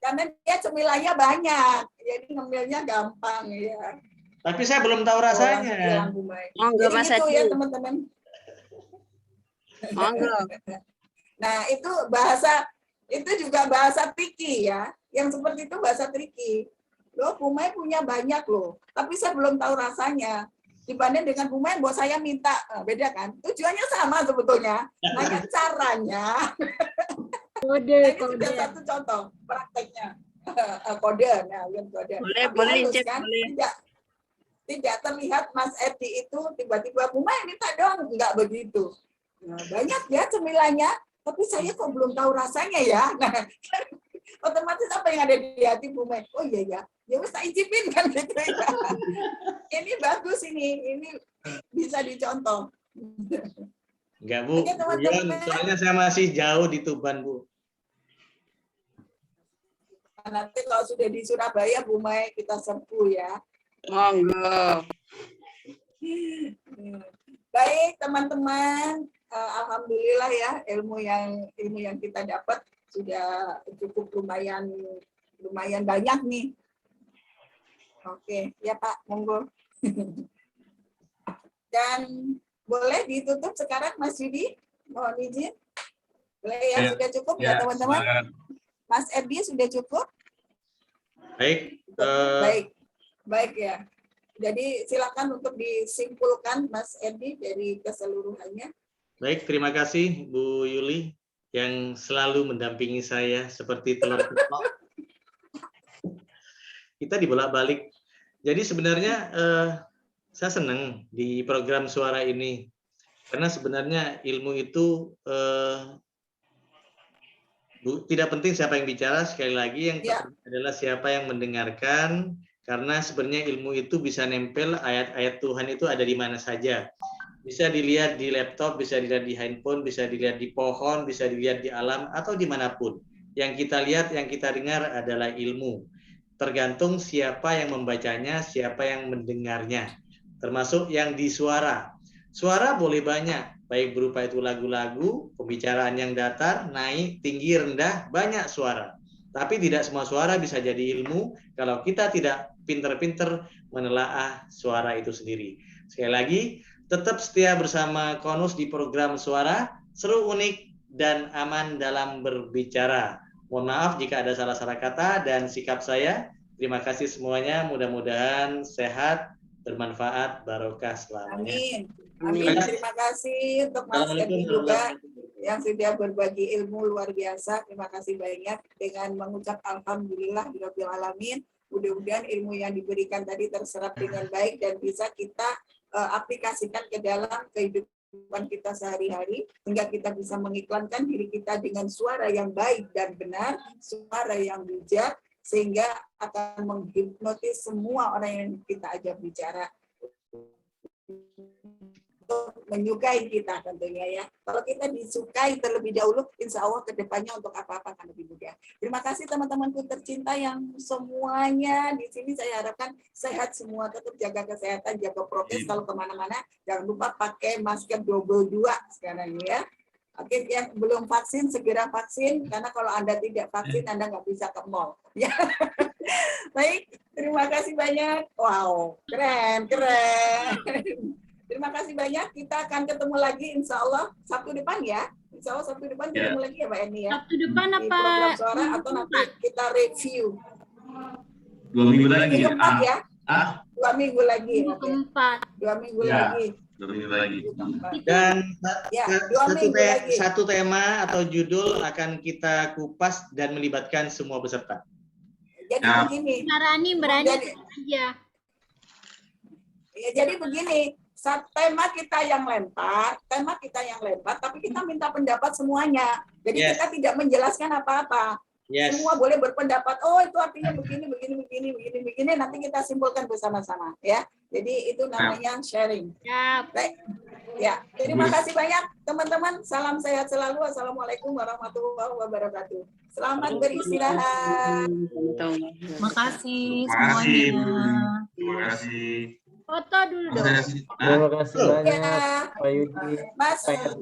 Karena dia cemilannya banyak, jadi ngemilnya gampang ya. Tapi saya belum tahu rasanya. Monggo Mas Adi. Ya teman-teman. Monggo. Nah itu juga bahasa tricky ya. Yang seperti itu bahasa tricky. Loh, Bu Mai punya banyak loh, tapi saya belum tahu rasanya. Dibanding dengan Bu Mai, buat saya minta, beda kan? Tujuannya sama sebetulnya, hanya caranya. Kode. Sudah satu contoh prakteknya. Kode. Boleh kan? Tidak terlihat Mas Edi itu tiba-tiba Bu Mai minta dong, enggak begitu. Nah, banyak ya cemilannya, tapi saya kok belum tahu rasanya ya. Nah, otomatis apa yang ada di hati Bu Mai? Oh iya ya, ya wis tak icipin kan gitu ya. Ini bagus ini bisa dicontoh. Enggak Bu, soalnya saya masih jauh di Tuban Bu. Nanti kalau sudah di Surabaya Bu Mai kita serbu ya. Monggo. Baik teman-teman, alhamdulillah ya ilmu yang kita dapat sudah cukup lumayan banyak nih. Oke, ya Pak, monggo. Dan boleh ditutup sekarang Mas Yudi, mohon izin. Boleh ya, sudah cukup ya teman-teman. Mas Edi sudah cukup? Baik. Baik ya. Jadi silakan untuk disimpulkan Mas Edi dari keseluruhannya. Baik, terima kasih Bu Yuli yang selalu mendampingi saya seperti telur ceplok. Kita dibolak-balik. Jadi sebenarnya saya senang di program suara ini karena sebenarnya ilmu itu tidak penting siapa yang bicara, sekali lagi yang penting adalah siapa yang mendengarkan, karena sebenarnya ilmu itu bisa nempel, ayat-ayat Tuhan itu ada di mana saja. Bisa dilihat di laptop, bisa dilihat di handphone, bisa dilihat di pohon, bisa dilihat di alam, atau dimanapun. Yang kita lihat, yang kita dengar adalah ilmu. Tergantung siapa yang membacanya, siapa yang mendengarnya. Termasuk yang di suara. Suara boleh banyak, baik berupa itu lagu-lagu, pembicaraan yang datar, naik, tinggi, rendah, banyak suara. Tapi tidak semua suara bisa jadi ilmu kalau kita tidak pinter-pinter menelaah suara itu sendiri. Sekali lagi, tetap setia bersama Konus di program suara, seru, unik, dan aman dalam berbicara. Mohon maaf jika ada salah-salah kata dan sikap saya. Terima kasih semuanya, mudah-mudahan sehat, bermanfaat, barokah selamanya. Amin. Amin. Terima kasih untuk Mas Edi juga yang sudah berbagi ilmu luar biasa. Terima kasih banyak dengan mengucap alhamdulillah rabbil alamin. Mudah-mudahan ilmu yang diberikan tadi terserap dengan baik dan bisa kita aplikasikan ke dalam kehidupan kita sehari-hari sehingga kita bisa mengiklankan diri kita dengan suara yang baik dan benar, suara yang bijak sehingga akan menghipnotis semua orang yang kita ajak bicara. Menyukai kita tentunya ya. Kalau kita disukai terlebih dahulu, insya Allah kedepannya untuk apa-apa akan lebih mudah. Terima kasih teman-temanku tercinta yang semuanya di sini saya harapkan sehat semua, tetap jaga kesehatan, jaga prokes kalau kemana-mana. Jangan lupa pakai masker double 2 sekarang ya. Oke, yang belum vaksin segera vaksin karena kalau Anda tidak vaksin Anda nggak bisa ke mall. Ya. Baik, terima kasih banyak. Wow, keren. Terima kasih banyak. Kita akan ketemu lagi insya Allah Sabtu depan ya. Insya Allah Sabtu depan ketemu lagi ya Mbak Eni ya. Sabtu depan Di apa? program suara atau nanti kita review. 2 minggu lagi. Minggu keempat ya. 2 minggu lagi. Minggu keempat. 2 minggu lagi. 2 minggu lagi. Dan Ya, 2 minggu lagi. satu tema atau judul akan kita kupas dan melibatkan semua peserta. Jadi begini. Berani aja. Ya, jadi begini. Tema kita yang lempar, tapi kita minta pendapat semuanya. Jadi kita tidak menjelaskan apa-apa. Semua boleh berpendapat. Oh, itu artinya begini. Nanti kita simpulkan bersama-sama, ya. Jadi itu namanya sharing. Baik. Ya, terima kasih banyak teman-teman. Salam sehat selalu. Assalamualaikum warahmatullahi wabarakatuh. Selamat beristirahat. Terima kasih semuanya. Terima kasih. Foto dulu dong. Terima kasih banyak Pak Yudi.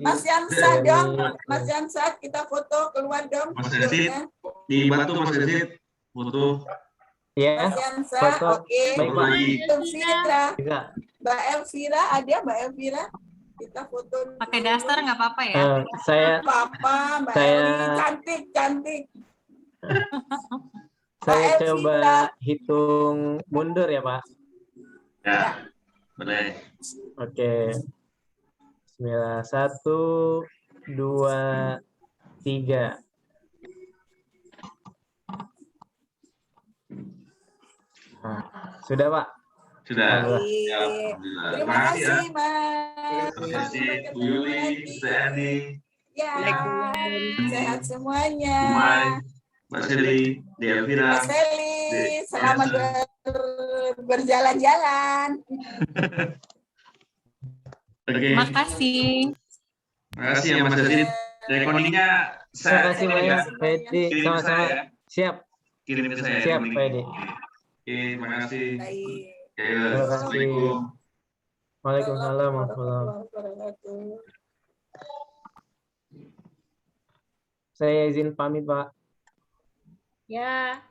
Mas Yansa dong. Mas Yansa, kita foto keluar dong. Mas Yazid, dibantu Mas Yazid foto. Ya. Mas Yansa, oke. Mbak Elvira, ada Mbak Elvira? Kita foto. Pakai daster nggak apa-apa ya? Mbak Elvira, cantik. Saya coba hitung mundur ya Pak. Ya, boleh. Oke. Bismillah. 1, 2, 3. Nah, sudah Pak? Sudah. Ya, terima kasih Mas. Terima kasih Bu Yuli, Bu Eni. Ya, sehat semuanya. Mbak Seli, Delvira. Mbak Seli, selamat berjalan-jalan. Terima kasih. Terima kasih ya Mas Yazid. Recordingnya Terima kasih banyak Pak Edi. Sama-sama. Siap. Kirim ke saya. Siap Pak Edi. Oke, terima kasih. Terima kasih. Waalaikumsalam warahmatullahi wabarakatuh. Saya izin pamit Pak. Ya.